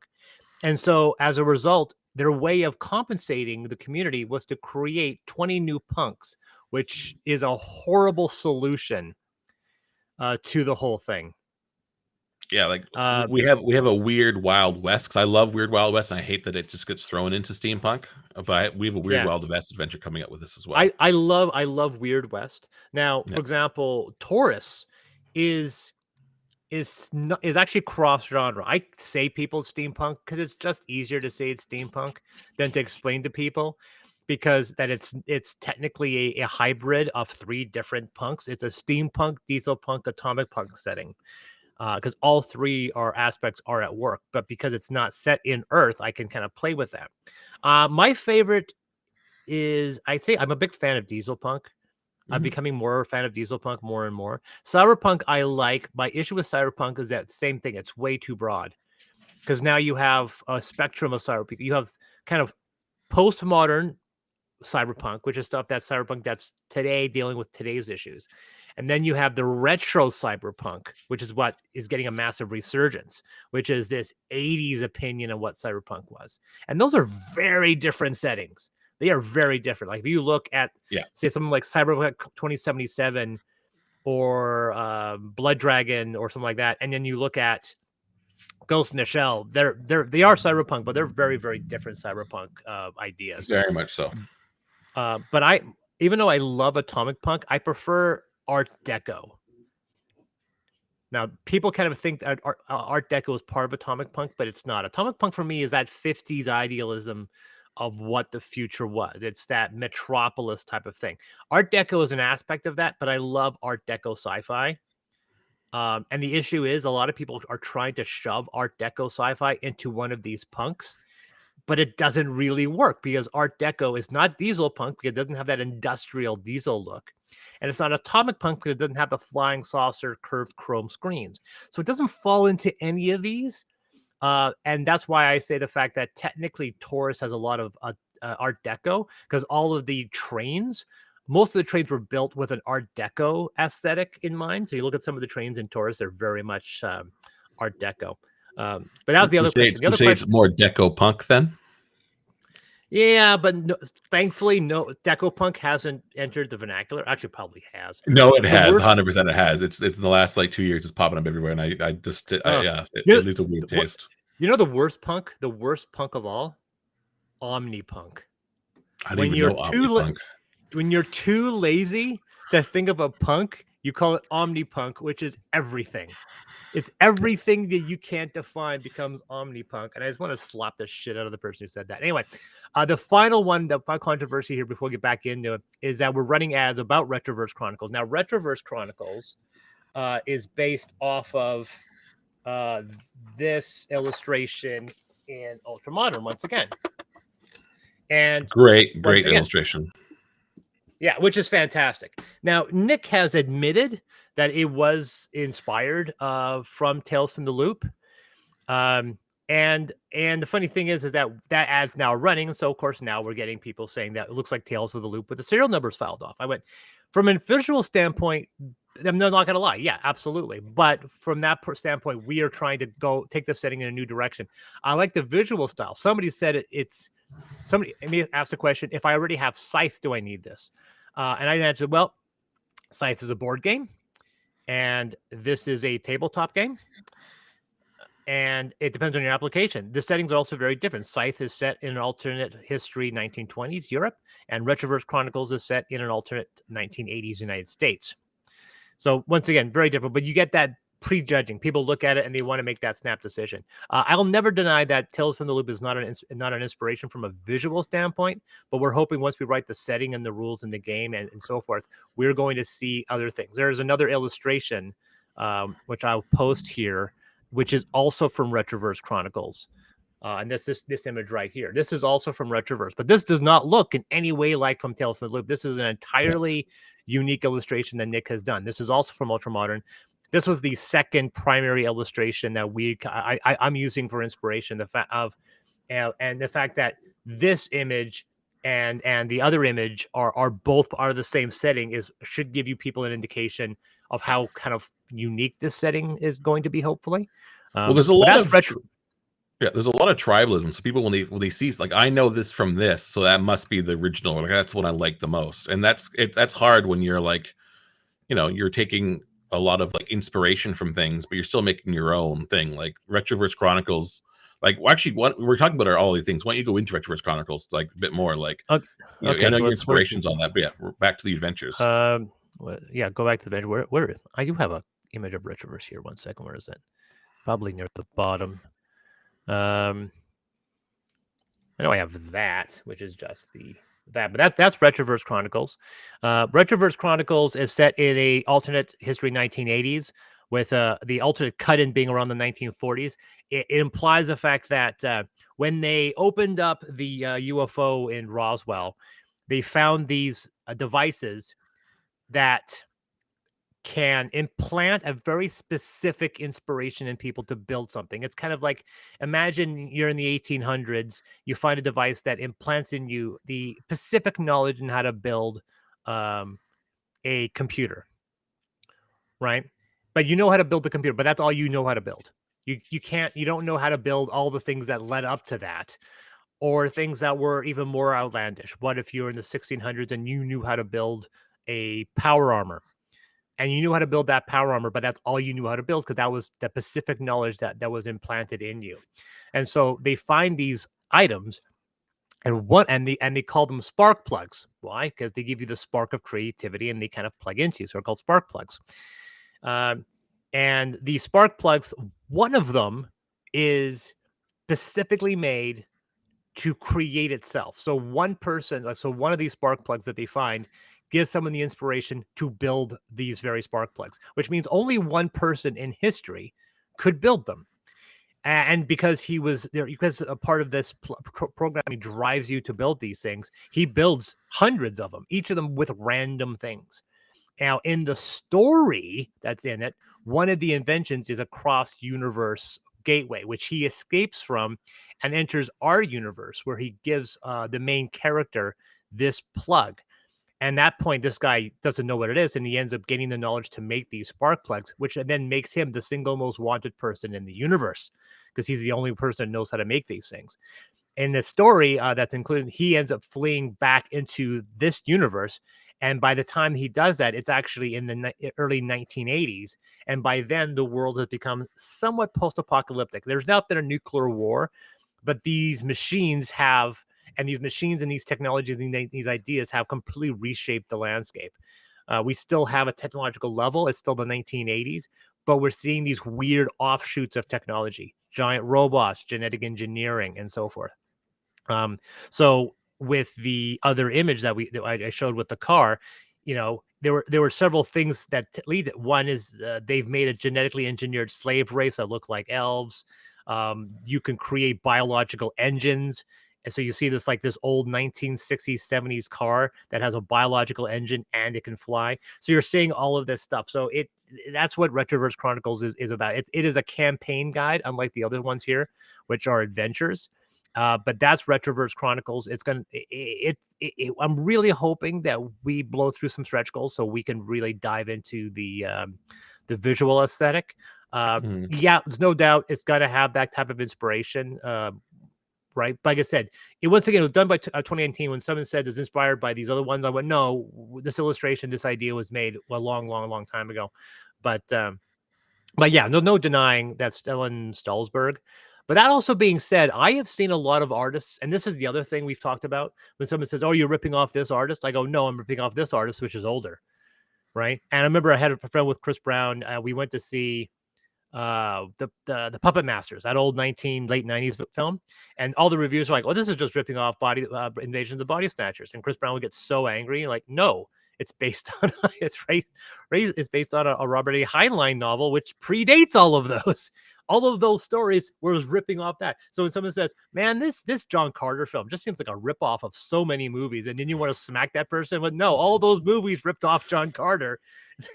And so as a result, their way of compensating the community was to create 20 new punks, which is a horrible solution to the whole thing. Yeah, like Uh, we have a weird Wild West, because I love Weird Wild West, and I hate that it just gets thrown into steampunk. But we have a Weird yeah, Wild West adventure coming up with this as well. I love Weird West. Now, Yeah. for example, Taurus is is actually cross genre. I say people it's steampunk because it's just easier to say it's steampunk than to explain to people, because that it's technically a hybrid of three different punks. It's a steampunk, diesel punk, atomic punk setting, because all three are aspects are at work. But because it's not set in Earth, I can kind of play with that. My favorite is, I think I'm a big fan of diesel punk. I'm Mhm. becoming more a fan of diesel punk more and more. Cyberpunk I like. My issue with cyberpunk is that same thing. It's way too broad, because now you have a spectrum of cyberpunk. You have kind of postmodern cyberpunk, which is stuff that's cyberpunk that's today dealing with today's issues. And then you have the retro cyberpunk, which is what is getting a massive resurgence, which is this 80s opinion of what cyberpunk was. And those are very different settings. They are very different. Like if you look at, Yeah, say, something like Cyberpunk 2077 or Blood Dragon or something like that, and then you look at Ghost in the Shell, they are cyberpunk, but they're very, very different cyberpunk ideas. very much so. But I, even though I love atomic punk, I prefer Art Deco. Now, people kind of think that Art Deco is part of atomic punk, but it's not. Atomic punk for me is that 50s idealism of what the future was. It's that metropolis type of thing. Art Deco is an aspect of that, but I love Art Deco sci-fi. And the issue is a lot of people are trying to shove Art Deco sci-fi into one of these punks, but it doesn't really work because Art Deco is not diesel punk because it doesn't have that industrial diesel look. And it's not atomic punk because it doesn't have the flying saucer curved chrome screens. So it doesn't fall into any of these. And that's why I say the fact that technically Taurus has a lot of Art Deco, because all of the trains, most of the trains were built with an Art Deco aesthetic in mind. So you look at some of the trains in Taurus, they're very much Art Deco. But that was the other question. The Would other you say it's question, more deco punk then? yeah, but no, thankfully, no, Deco Punk hasn't entered the vernacular. Actually, probably has. No, it The has. worst, 100% it has. It's in the last like 2 years, it's popping up everywhere, and I just uh, yeah, you know, it leaves a weird what, taste. the worst punk of all, Omni Punk. I don't When even you're know Omni too Punk. when you're too lazy to think of a punk, you call it Omni Punk, which is everything. It's everything that you can't define becomes omnipunk. And I just want to slap the shit out of the person who said that. Anyway, the final one, the final controversy here before we get back into it, is that we're running ads about Retroverse Chronicles. Now, Retroverse Chronicles is based off of uh, this illustration in Ultramodern once again. And Great once again, illustration. yeah, which is fantastic. Now, Nick has admitted that it was inspired from Tales from the Loop. And the funny thing is that that ad's now running. So of course now we're getting people saying that it looks like Tales of the Loop with the serial numbers filed off. I went, from a visual standpoint, I'm not going to lie. Yeah, absolutely. But from that standpoint, we are trying to go take the setting in a new direction. I like the visual style. Somebody said somebody asked a question, if I already have Scythe, do I need this? And I answered, well, Scythe is a board game, and this is a tabletop game. And it depends on your application. The settings are also very different. Scythe is set in an alternate history 1920s Europe, and Retroverse Chronicles is set in an alternate 1980s United States. So once again, very different, but you get that prejudging. People look at it and they want to make that snap decision. I'll never deny that Tales from the Loop is not an inspiration from a visual standpoint, but we're hoping once we write the setting and the rules in the game and so forth, we're going to see other things. There's another illustration, which I'll post here, which is also from Retroverse Chronicles. And that's this image right here. This is also from Retroverse, but this does not look in any way like from Tales from the Loop. This is an entirely unique illustration that Nick has done. This is also from Ultramodern. This was the second primary illustration that I'm using for inspiration. The fact of and the fact that this image and the other image are both part of the same setting should give you people an indication of how kind of unique this setting is going to be. Hopefully, Well, there's a but lot that's of retro. yeah, there's a lot of tribalism. So people when they see like I know this from this, so that must be the original. Like that's what I like the most, and that's hard when you're like, you're taking a lot of like inspiration from things, but you're still making your own thing. Like Retroverse Chronicles, like well, actually, what we're talking about are all these things. Why don't you go into Retroverse Chronicles like a bit more? Like, Okay, you know, I okay, know so your let's inspirations on that, but yeah, we're back to the adventures. yeah, go back to the bench. Where I do have a image of Retroverse here. One second, where is it? Probably near the bottom. I know I have that, which is just that, but that's Retroverse Chronicles. Retroverse Chronicles is set in a alternate history 1980s, with the alternate cut-in being around the 1940s. It implies the fact that when they opened up the UFO in Roswell, they found these devices that can implant a very specific inspiration in people to build something. It's kind of like, imagine you're in the 1800s, you find a device that implants in you the specific knowledge in how to build um, a computer, right? But you know how to build the computer, but that's all you know how to build. You don't know how to build all the things that led up to that, or things that were even more outlandish. What if you're in the 1600s and you knew how to build a power armor? And you knew how to build that power armor, but that's all you knew how to build because that was the specific knowledge that was implanted in you. And so they find these items and they call them spark plugs. Why? Because they give you the spark of creativity and they kind of plug into you. So they're called spark plugs. And the spark plugs, one of them is specifically made to create itself. So one person, so one of these spark plugs that they find gives someone the inspiration to build these very spark plugs, which means only one person in history could build them. And because he was there, because a part of this programming drives you to build these things, he builds hundreds of them, each of them with random things. Now, in the story that's in it, one of the inventions is a cross-universe gateway, which he escapes from and enters our universe, where he gives the main character this plug. And at that point, this guy doesn't know what it is, and he ends up getting the knowledge to make these spark plugs, which then makes him the single most wanted person in the universe because he's the only person that knows how to make these things. In the story that's included, he ends up fleeing back into this universe. And by the time he does that, it's actually in the early 1980s. And by then, the world has become somewhat post-apocalyptic. There's not been a nuclear war, but these machines have, and these machines and these technologies and these ideas have completely reshaped the landscape. We still have a technological level. It's still the 1980s, but we're seeing these weird offshoots of technology, giant robots, genetic engineering, and so forth. So with the other image that I showed with the car, there were several things that lead it. One is they've made a genetically engineered slave race that look like elves. You can create biological engines. And so you see this old 1960s, 70s car that has a biological engine and it can fly. So you're seeing all of this stuff. So that's what Retroverse Chronicles is about. It is a campaign guide, unlike the other ones here, which are adventures. But that's Retroverse Chronicles. I'm really hoping that we blow through some stretch goals so we can really dive into the visual aesthetic. Yeah, there's no doubt it's got to have that type of inspiration. Right. But like I said, it was done by 2019. When someone said it's inspired by these other ones, I went, no, this illustration, this idea was made a long time ago. But yeah, no denying that Stellan Stalsberg. But that also being said, I have seen a lot of artists, and this is the other thing we've talked about. When someone says, "Oh, you're ripping off this artist," I go, "No, I'm ripping off this artist, which is older." Right. And I remember I had a friend with Chris Brown. We went to see the Puppet Masters, that old late 90s film, and all the reviews are like, "Oh, this is just ripping off Invasion of the Body Snatchers," and Chris Brown would get so angry, like, no, it's based on it's based on a Robert A. Heinlein novel, which predates all of those. All of those stories was ripping off that. So when someone says, "Man, this John Carter film just seems like a ripoff of so many movies," and then you want to smack that person, but no, all those movies ripped off John Carter.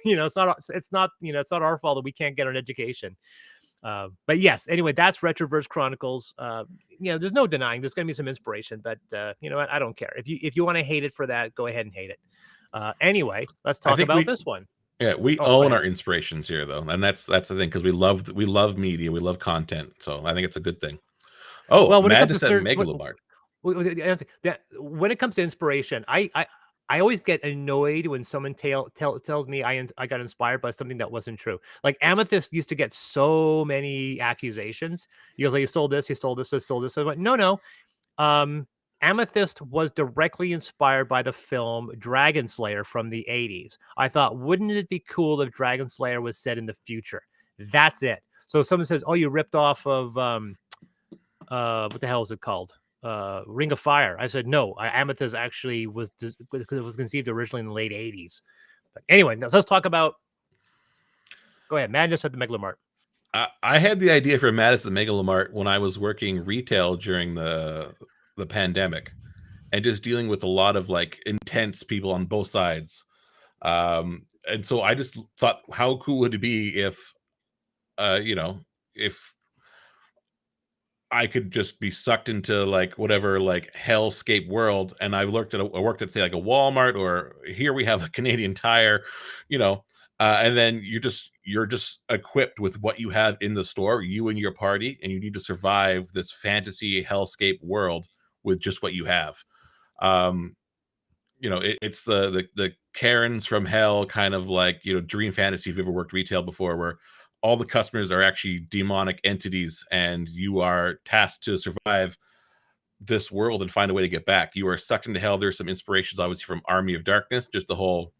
It's not our fault that we can't get an education. But yes, anyway, that's Retroverse Chronicles. There's no denying there's going to be some inspiration, but you know what? I don't care. If you want to hate it for that, go ahead and hate it. Anyway, let's talk about this one. Yeah, we own our inspirations here, though, and that's the thing, because we love media, we love content, so I think it's a good thing. Oh, well, Madness at Megalobart. When it comes to inspiration, I always get annoyed when someone tells me I got inspired by something that wasn't true. Like Amethyst used to get so many accusations. He goes, like, you stole this, you stole this, you stole this. I went, no. Amethyst was directly inspired by the film Dragon Slayer from the 80s. I thought, wouldn't it be cool if Dragon Slayer was set in the future? That's it. So if someone says, oh, you ripped off of what the hell is it called? Ring of Fire. I said no. Amethyst actually was because it was conceived originally in the late 80s. But anyway, now, so let's talk about. Go ahead, Madness at the Megalomart. I had the idea for Madison Megalomart when I was working retail during the pandemic, and just dealing with a lot of like intense people on both sides. And so I just thought, how cool would it be if, if I could just be sucked into like whatever like hellscape world, and I worked at say like a Walmart, or here we have a Canadian Tire, you know, and then you're just equipped with what you have in the store, you and your party, and you need to survive this fantasy hellscape world with just what you have. Um, it's the Karens from hell kind of like, dream fantasy. If you've ever worked retail before, where all the customers are actually demonic entities, and you are tasked to survive this world and find a way to get back. You are sucked into hell. There's some inspirations obviously from Army of Darkness, just the whole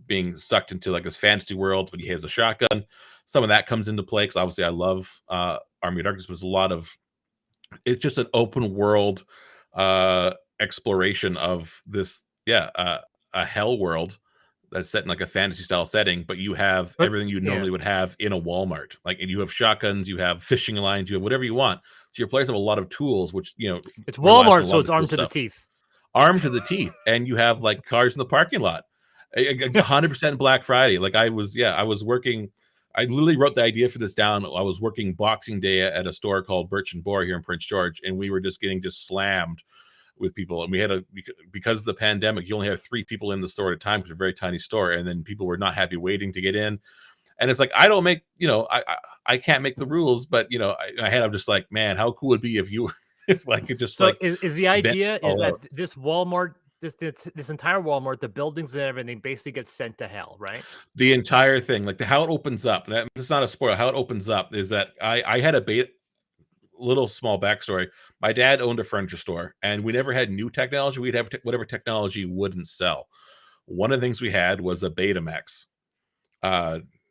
being sucked into like this fantasy world, but he has a shotgun. Some of that comes into play because obviously I love Army of Darkness, but it's just an open world exploration of this, a hell world that's set in like a fantasy style setting, but you have everything you normally would have in a Walmart. Like, and you have shotguns, you have fishing lines, you have whatever you want. So your players have a lot of tools, which it's Walmart, so it's armed to the teeth. Armed to the teeth, and you have like cars in the parking lot. 100% Black Friday. Like I was working. I literally wrote the idea for this down. I was working Boxing Day at a store called Birch and Boar here in Prince George, and we were just getting slammed with people. And we had because of the pandemic, you only have 3 people in the store at a time because it's a very tiny store, and then people were not happy waiting to get in. And it's like, I don't make, I can't make the rules, but I'm just like, man, how cool would it be if I could just is the idea is that this Walmart, this entire Walmart, the buildings and everything basically gets sent to hell, right? The entire thing, like how it opens up. And it's not a spoiler. How it opens up is that I had a little small backstory. My dad owned a furniture store, and we never had new technology. We'd have whatever technology wouldn't sell. One of the things we had was a Betamax.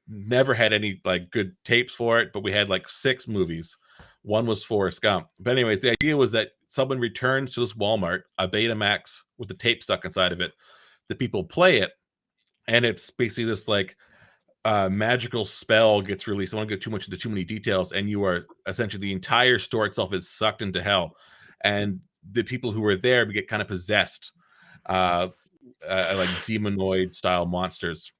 Never had any like good tapes for it, but we had like 6 movies. One was Forrest Gump. But anyways, the idea was that someone returns to this Walmart a Betamax with the tape stuck inside of it. The people play it, and it's basically this like magical spell gets released. I don't want to go too much into too many details, and you are essentially, the entire store itself is sucked into hell, and the people who are there get kind of possessed, like demonoid style monsters,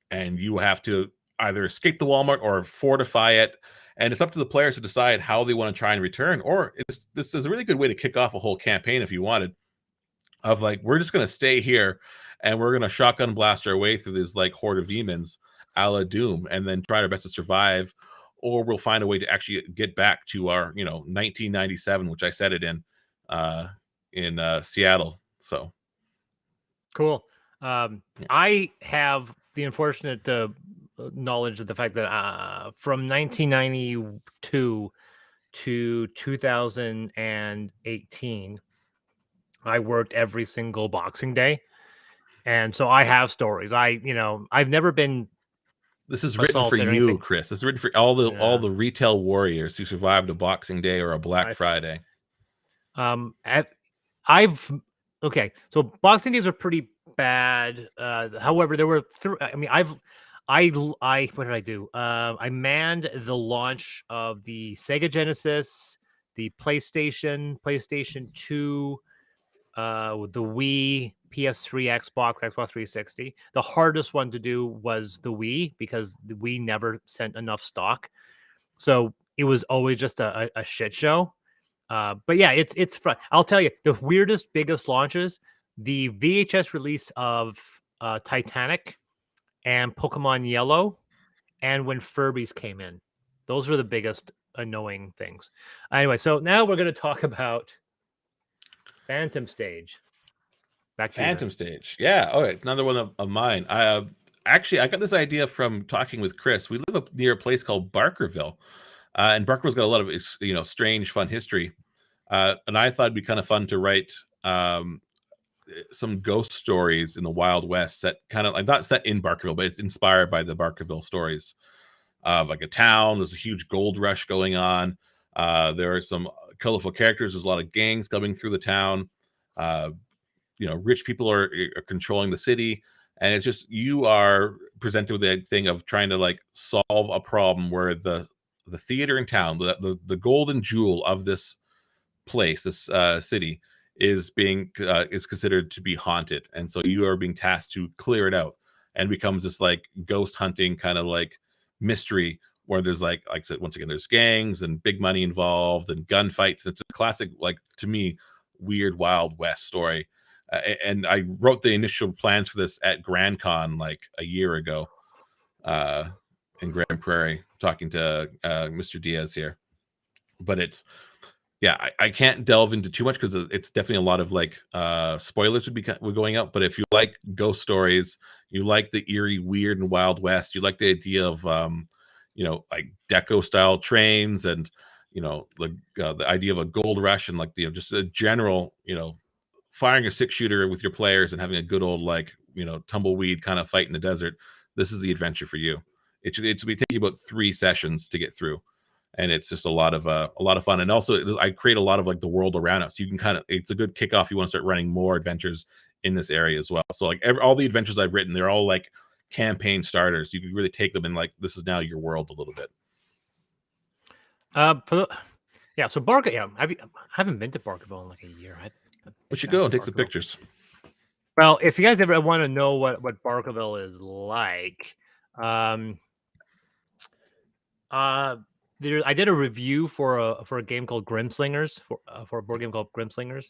and you have to either escape the Walmart or fortify it. And it's up to the players to decide how they want to try and return. Or this is a really good way to kick off a whole campaign if you wanted, of like, we're just going to stay here and we're going to shotgun blast our way through this like horde of demons a la Doom, and then try our best to survive. Or we'll find a way to actually get back to our 1997, which I set it in Seattle. So cool. I have the unfortunate knowledge of the fact that from 1992 to 2018, I worked every single Boxing Day, and so I have stories. I've never been. This is written for you, Chris. This is written for all the retail warriors who survived a Boxing Day or a Black Friday. Okay, so Boxing Days are pretty bad. However, there were what did I do? I manned the launch of the Sega Genesis, the PlayStation 2, the Wii, PS3, Xbox 360. The hardest one to do was the Wii, because the Wii never sent enough stock, so it was always just a shit show. But yeah, it's fun. I'll tell you, the weirdest, biggest launches, the VHS release of Titanic and Pokemon Yellow, and when Furbies came in. Those were the biggest annoying things. Anyway, so now we're going to talk about Phantom Stage. Back to you, Phantom man. Stage. Yeah. Oh, it's another one of mine. Actually, I got this idea from talking with Chris. We live up near a place called Barkerville, and Barkerville's got a lot of strange, fun history. And I thought it'd be kind of fun to write some ghost stories in the Wild West, set kind of like not set in Barkerville, but it's inspired by the Barkerville stories of like a town. There's a huge gold rush going on. There are some colorful characters. There's a lot of gangs coming through the town. Rich people are controlling the city, and it's just you are presented with the thing of trying to like solve a problem where the theater in town, the golden jewel of this place, this city, is considered to be haunted, and so you are being tasked to clear it out, and becomes this like ghost hunting kind of like mystery where there's like I said, once again, there's gangs and big money involved and gunfights. It's a classic, like, to me, weird Wild West story. And I wrote the initial plans for this at Grand Con like a year ago, in Grand Prairie, talking to Mr. Diaz here. But I can't delve into too much because it's definitely a lot of like spoilers would going out. But if you like ghost stories, you like the eerie, weird, and Wild West, you like the idea of like deco style trains, and the idea of a gold rush, and like just a general firing a 6-shooter with your players and having a good old like tumbleweed kind of fight in the desert. This is the adventure for you. It's be taking about 3 sessions to get through, and it's just a lot of fun. And also I create a lot of like the world around us. You can it's a good kickoff. You want to start running more adventures in this area as well. So like all the adventures I've written, they're all like campaign starters. You can really take them and like, this is now your world a little bit. So Barker, I haven't been to Barkerville in like a year. We should go and take some pictures. Well, if you guys ever want to know what Barkerville is like, I did a review for a game called Grimslingers, for a board game called Grimslingers.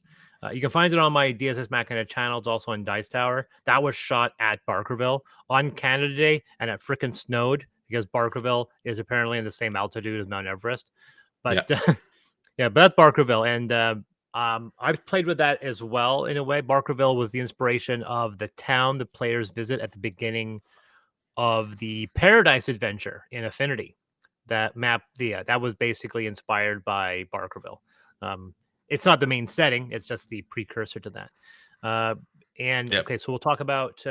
You can find it on my Dias Ex Machina channel. It's also on Dice Tower. That was shot at Barkerville on Canada Day, and it frickin' snowed because Barkerville is apparently in the same altitude as Mount Everest. But but that's Barkerville, and I've played with that as well in a way. Barkerville was the inspiration of the town the players visit at the beginning of the Paradise Adventure in Affinity. That map, that was basically inspired by Barkerville. It's not the main setting; it's just the precursor to that. Okay, so we'll talk about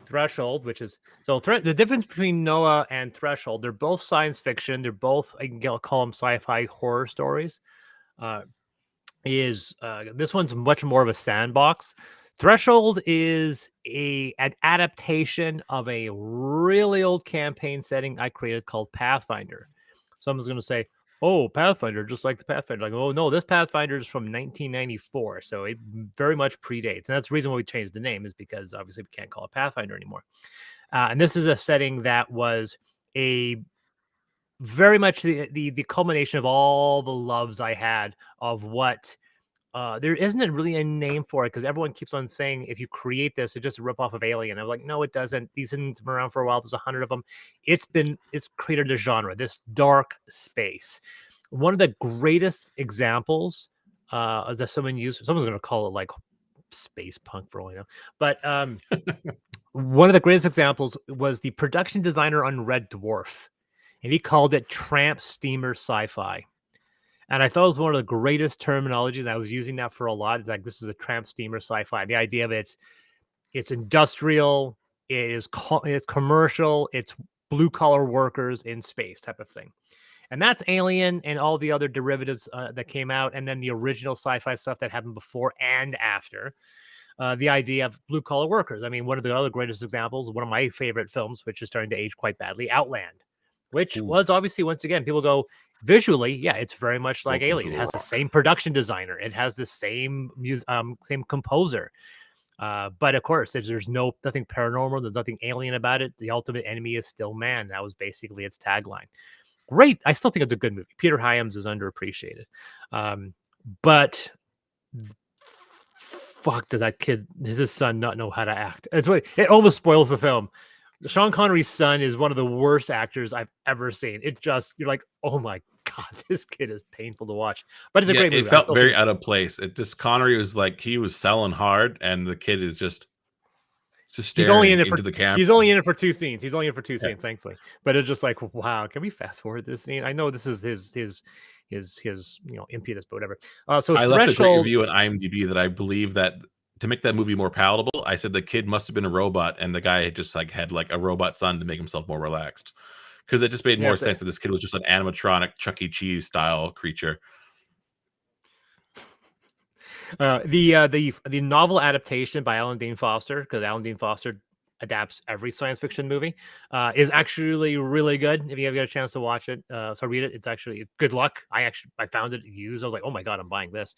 Threshold, which is the difference between Noah and Threshold. They're both science fiction. They're both, I can call them sci-fi horror stories. This one's much more of a sandbox. Threshold is an adaptation of a really old campaign setting I created called Pathfinder. Someone's going to say, "Oh, Pathfinder, just like the Pathfinder." Like, oh no, this Pathfinder is from 1994, so it very much predates. And that's the reason why we changed the name, is because obviously we can't call it Pathfinder anymore. And this is a setting that was a very much the culmination of all the loves I had of what. There isn't really a name for it because everyone keeps on saying if you create this, it's just a ripoff of Alien. I'm like, no, it doesn't. These things have been around for a while. There's 100 of them. It's created a genre, this dark space. One of the greatest examples that someone's going to call it like space punk for all I know. But one of the greatest examples was the production designer on Red Dwarf, and he called it tramp steamer sci-fi. And I thought it was one of the greatest terminologies. And I was using that for a lot. It's like, this is a tramp steamer sci-fi. The idea of it's industrial, it's commercial, it's blue collar workers in space type of thing. And that's Alien and all the other derivatives that came out, and then the original sci-fi stuff that happened before and after. The idea of blue collar workers. I mean, one of the other greatest examples, one of my favorite films, which is starting to age quite badly, Outland, which was obviously, once again, people go, visually, it's very much like Alien. It has the same production designer. It has the same same composer. But of course, there's nothing paranormal. There's nothing alien about it. The ultimate enemy is still man. That was basically its tagline. Great. I still think it's a good movie. Peter Hyams is underappreciated. But fuck, does his son not know how to act? It almost spoils the film. Sean Connery's son is one of the worst actors I've ever seen. You're like, oh my God, this kid is painful to watch, but it's a Yeah, great it movie. felt very out of place. It just Connery was like he was selling hard, and the kid is just He's only in staring it for into the camera. he's only in it for 2 scenes. He's only in for 2 Yeah. scenes, thankfully. But it's just like, wow, can we fast forward this scene? I know this is his impetus, but whatever. So I left a great Threshold. review on IMDb that I believe that to make that movie more palatable, I said the kid must have been a robot, and the guy just like had like a robot son to make himself more relaxed. Because it just made more Yes, sense that this kid was just an animatronic Chuck E. Cheese style creature. The novel adaptation by Alan Dean Foster, because Alan Dean Foster adapts every science fiction movie, is actually really good. If you ever get a chance to watch it, so read it. It's actually good luck. I found it used. I was like, oh my god, I'm buying this.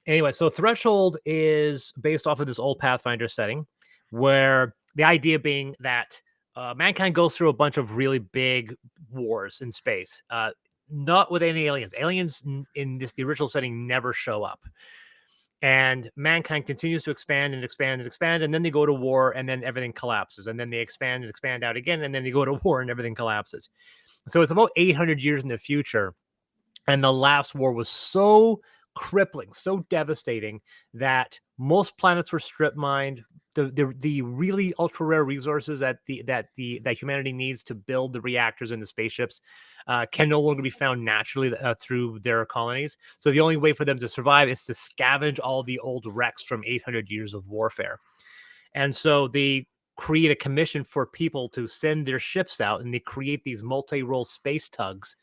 Anyway, so Threshold is based off of this old Pathfinder setting, where the idea being that mankind goes through a bunch of really big wars in space. Not with any aliens. Aliens in the original setting never show up. And mankind continues to expand and expand and expand, and then they go to war, and then everything collapses, and then they expand and expand out again, and then they go to war, and everything collapses. So it's about 800 years in the future, and the last war was so crippling, so devastating that most planets were strip mined. The really ultra rare resources that humanity needs to build the reactors and the spaceships can no longer be found naturally through their colonies. So the only way for them to survive is to scavenge all the old wrecks from 800 years of warfare. And so they create a commission for people to send their ships out, and they create these multi-role space tugs,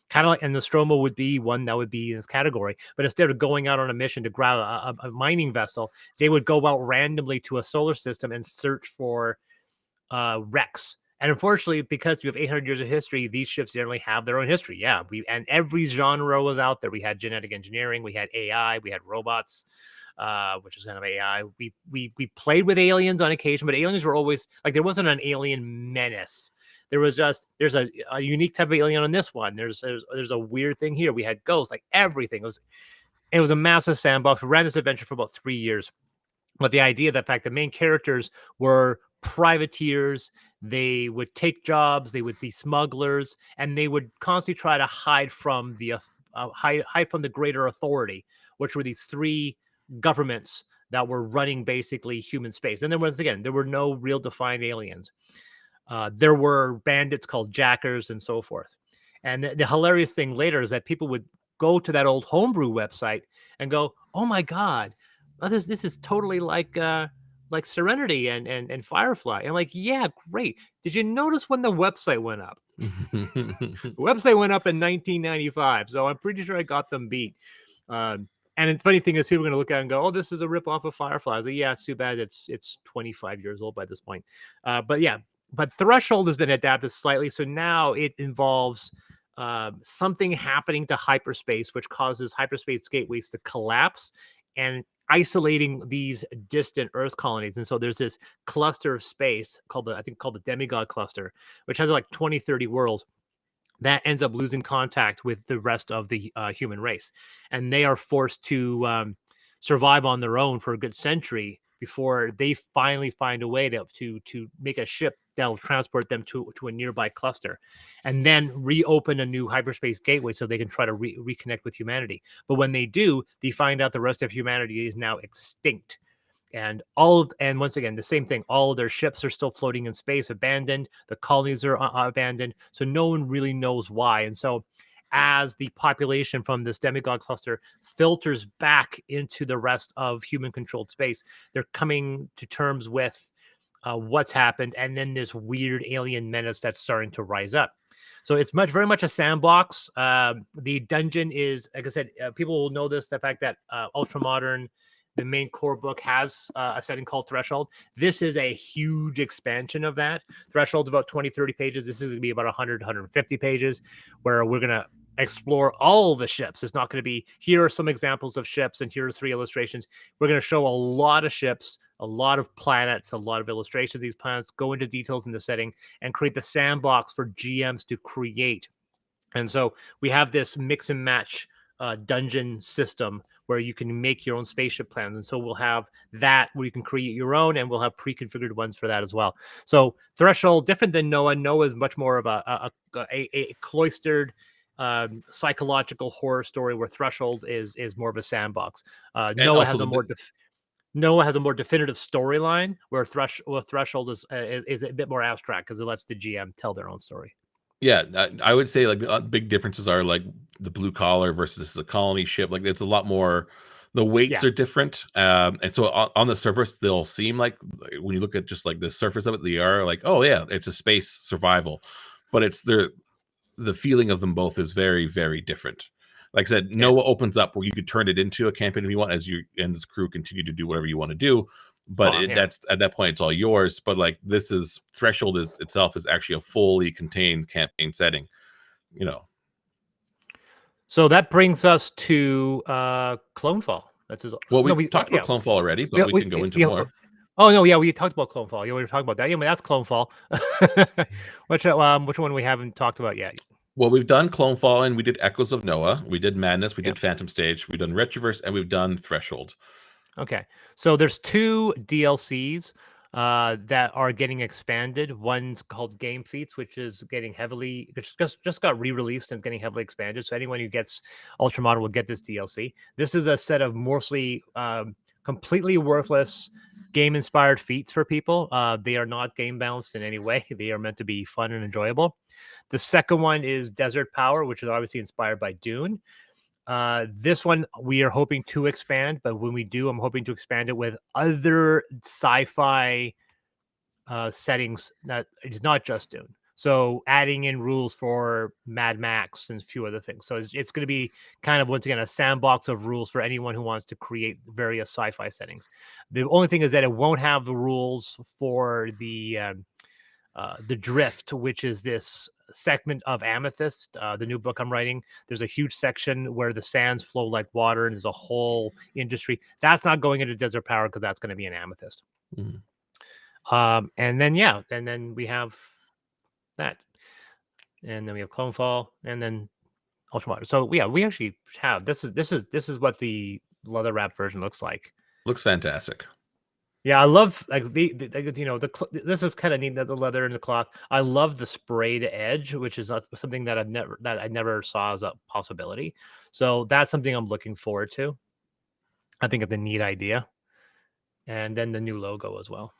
kind of like, and Nostromo would be one that would be in this category. But instead of going out on a mission to grab a mining vessel, they would go out randomly to a solar system and search for wrecks. And unfortunately, because you have 800 years of history, these ships generally have their own history. Yeah, and every genre was out there. We had genetic engineering, we had AI, we had robots, which is kind of AI. We played with aliens on occasion, but aliens were always like, there wasn't an alien menace. There was just, there's a unique type of alien on this one. There's a weird thing here. We had ghosts, like everything. It was a massive sandbox. We ran this adventure for about 3 years. But the idea, the fact the main characters were privateers, they would take jobs, they would see smugglers, and they would constantly try to hide from the hide from the greater authority, which were these three governments that were running basically human space. And then once again, there were no real defined aliens. There were bandits called jackers and so forth. And the hilarious thing later is that people would go to that old homebrew website and go, "Oh my god, this is totally like Serenity and Firefly." And like, yeah, great. Did you notice when the website went up? The website went up in 1995, so I'm pretty sure I got them beat. And the funny thing is, people are going to look at it and go, "Oh, this is a ripoff of Firefly." I was like, yeah, it's too bad. It's 25 years old by this point. But yeah, but Threshold has been adapted slightly, so now it involves something happening to hyperspace, which causes hyperspace gateways to collapse and isolating these distant Earth colonies. And so there's this cluster of space called the Demigod cluster, which has like 20, 30 worlds that ends up losing contact with the rest of the human race. And they are forced to survive on their own for a good century before they finally find a way to make a ship that'll transport them to a nearby cluster, and then reopen a new hyperspace gateway so they can try to reconnect with humanity. But when they do, they find out the rest of humanity is now extinct. And once again, the same thing. All of their ships are still floating in space, abandoned. The colonies are abandoned. So no one really knows why. And so as the population from this demigod cluster filters back into the rest of human controlled space, they're coming to terms with what's happened, and then this weird alien menace that's starting to rise up. So it's very much a sandbox. The dungeon is, like I said, people will know this, the fact that Ultramodern, the main core book, has a setting called Threshold. This is a huge expansion of that. Threshold's about 20, 30 pages. This is going to be about 100, 150 pages, where we're going to explore all the ships. It's not going to be, here are some examples of ships and here are 3 illustrations. We're going to show a lot of ships, a lot of planets, a lot of illustrations of these planets, go into details in the setting, and create the sandbox for GMs to create. And so we have this mix and match dungeon system where you can make your own spaceship plans. And so we'll have that where you can create your own, and we'll have pre-configured ones for that as well. So Threshold, different than Noah. Noah is much more of a cloistered psychological horror story, where Threshold is more of a sandbox. And Noah also has a more Noah has a more definitive storyline, where Threshold is a bit more abstract because it lets the GM tell their own story. yeah, I would say like the big differences are like the blue collar versus this is a colony ship. Like it's a lot more. The weights Yeah. are different, and so on the surface they'll seem like when you look at just like the surface of it, they are like, oh yeah, it's a space survival, but it's the feeling of them both is very, very different. Like I said, Yeah. Noah opens up where you could turn it into a campaign if you want, as you and this crew continue to do whatever you want to do. But Oh, yeah. that's at that point, it's all yours. But like this is Threshold is itself is actually a fully contained campaign setting. You know, So that brings us to Clonefall. That's his. well, No, we we talked about Clonefall already, but we, we we, can go into yeah, more. oh no, yeah, we talked about Clonefall. Yeah, we were talking about that. Yeah, I mean, that's Clonefall. Which one we haven't talked about yet? Well, we've done Clonefall and we did Echoes of Noah, we did Madness, we Yeah. did Phantom Stage, we've done Retroverse, and we've done Threshold. Okay. So there's two DLCs that are getting expanded. One's called Game Feats, which is getting heavily, which just got re-released and getting heavily expanded. So anyone who gets Ultramodern will get this DLC. This is a set of mostly completely worthless game-inspired feats for people. They are not game balanced in any way. They are meant to be fun and enjoyable. The second one is Desert Power, which is obviously inspired by Dune. This one we are hoping to expand, but when we do, I'm hoping to expand it with other sci-fi settings that is not just Dune. So adding in rules for Mad Max and a few other things. So it's going to be kind of once again a sandbox of rules for anyone who wants to create various sci-fi settings. The only thing is that it won't have the rules for the Drift, which is this segment of Amethyst, the new book I'm writing. There's a huge section where the sands flow like water, and there's a whole industry that's not going into Desert Power because that's going to be an Amethyst. Mhm. And then we have that, and then we have Clonefall, and then Ultramodern. So yeah, we actually have this is what the leather wrap version looks like. Looks fantastic. Yeah, I love like this is kind of neat, that the leather and the cloth. I love the sprayed edge, which is something that I never saw as a possibility. So that's something I'm looking forward to. I think it's a neat idea, and then the new logo as well.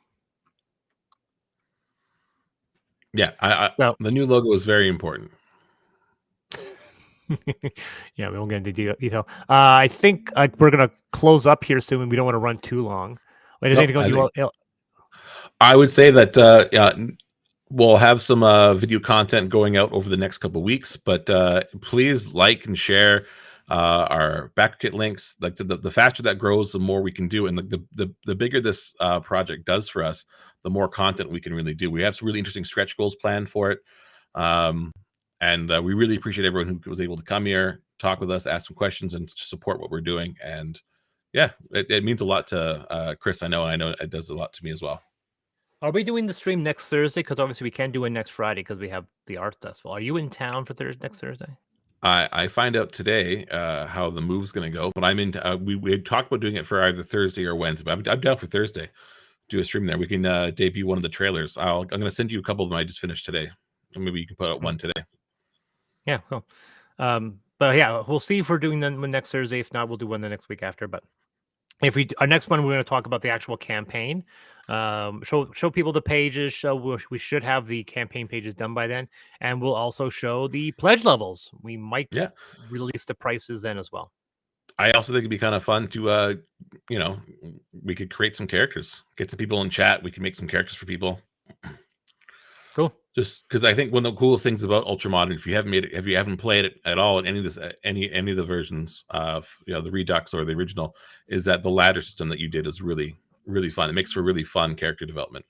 Yeah, So the new logo is very important. yeah, we won't get into detail. I think we're gonna close up here soon, and we don't want to run too long. Wait, I would say that yeah, we'll have some video content going out over the next couple of weeks, but please like and share our BackerKit links. Like the faster that grows, the more we can do, and like the bigger this project does for us, the more content we can really do. We have some really interesting stretch goals planned for it, and we really appreciate everyone who was able to come here, talk with us, ask some questions, and support what we're doing. And yeah, it means a lot to Chris. I know it does a lot to me as well. Are we doing the stream next Thursday? Because obviously we can't do it next Friday because we have the art festival. Are you in town for next Thursday? I find out today how the move's going to go, but I'm in. We had talked about doing it for either Thursday or Wednesday, but I'm down for Thursday. Do a stream there. We can debut one of the trailers. I'm going to send you a couple of them I just finished today. Maybe you can put out one today. Yeah, cool. But yeah, we'll see if we're doing them next Thursday. If not, we'll do one the next week after. But if our next one, we're going to talk about the actual campaign. Show people the pages. We should have the campaign pages done by then, and we'll also show the pledge levels. We might release the prices then as well. I also think it'd be kind of fun to we could create some characters, get some people in chat. We can make some characters for people. Cool. Just because I think one of the coolest things about Ultramodern, if you haven't played it at all in any of this, any of the versions of the Redux or the original, is that the ladder system that you did is really, really fun. It makes for really fun character development.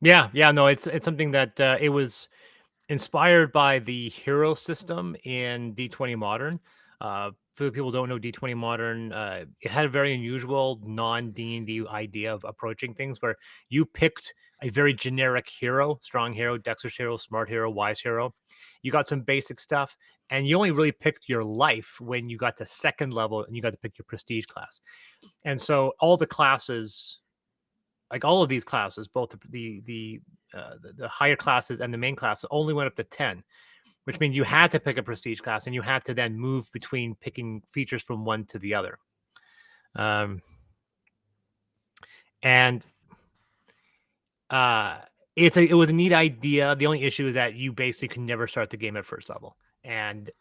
Yeah, no, it's something that it was inspired by the hero system in D20 Modern. For the people who don't know D20 Modern, it had a very unusual non-D&D idea of approaching things where you picked a very generic hero, strong hero, dexterous hero, smart hero, wise hero. You got some basic stuff, and you only really picked your life when you got to second level and you got to pick your prestige class. And so all the classes, like all of these classes, both the higher classes and the main class, only went up to 10. which means you had to pick a prestige class and you had to then move between picking features from one to the other. And it was a neat idea. The only issue is that you basically can never start the game at first level. And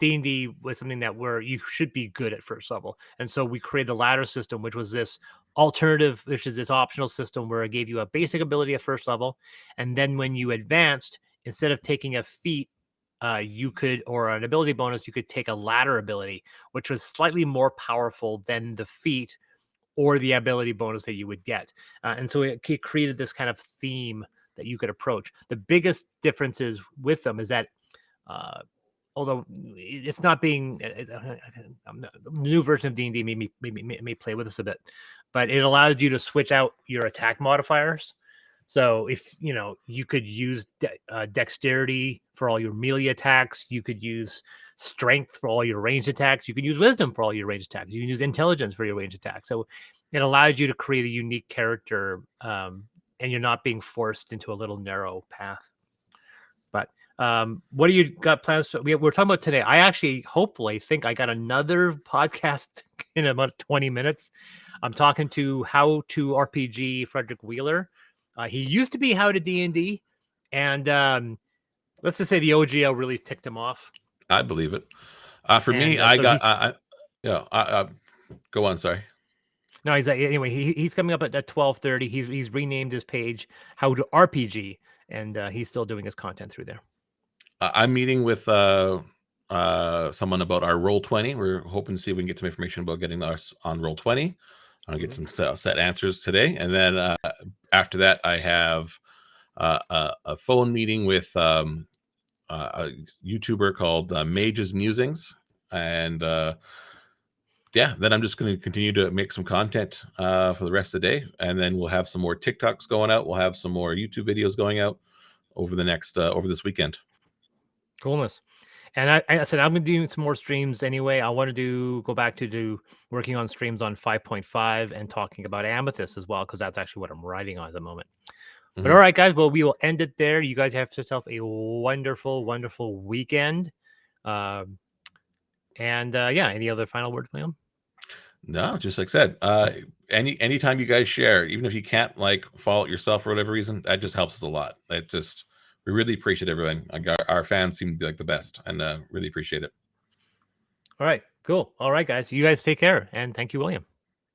D&D was something that you should be good at first level. And so we created the ladder system, which was this alternative, which is this optional system where it gave you a basic ability at first level. And then when you advanced, instead of taking a feat, you could, or an ability bonus, you could take a ladder ability, which was slightly more powerful than the feat or the ability bonus that you would get. And so it created this kind of theme that you could approach. The biggest differences with them is that, although it's not being the new version of D&D may play with us a bit, but it allows you to switch out your attack modifiers. So if you could use dexterity for all your melee attacks, you could use strength for all your ranged attacks, you could use wisdom for all your ranged attacks, you can use intelligence for your ranged attacks. So it allows you to create a unique character, and you're not being forced into a little narrow path. But what do you got plans for? We're talking about today. I actually hopefully think I got another podcast in about 20 minutes. I'm talking to How to RPG Frederick Wheeler. He used to be How to D&D, and let's just say the OGL really ticked him off. I believe it. For me, I go on. Sorry. No, he's coming up at 12:30. He's renamed his page How to RPG, and he's still doing his content through there. I'm meeting with someone about our Roll20. We're hoping to see if we can get some information about getting us on Roll20. I'll get some set answers today, and then after that, I have a phone meeting with a YouTuber called Mage's Musings, and then I'm just going to continue to make some content for the rest of the day, and then we'll have some more TikToks going out. We'll have some more YouTube videos going out over the next over this weekend. Coolness. And I said I'm going to do some more streams anyway. I want to go back to working on streams on 5.5 and talking about Amethyst as well, because that's actually what I'm writing on at the moment. But all right, guys, well, we will end it there. You guys have yourself a wonderful, wonderful weekend. Any other final words, Liam? No, just like I said, anytime you guys share, even if you can't follow it yourself for whatever reason, that just helps us a lot. We really appreciate everyone. Our fans seem to be the best, and really appreciate it. All right, cool. All right, guys, you guys take care, and thank you, William.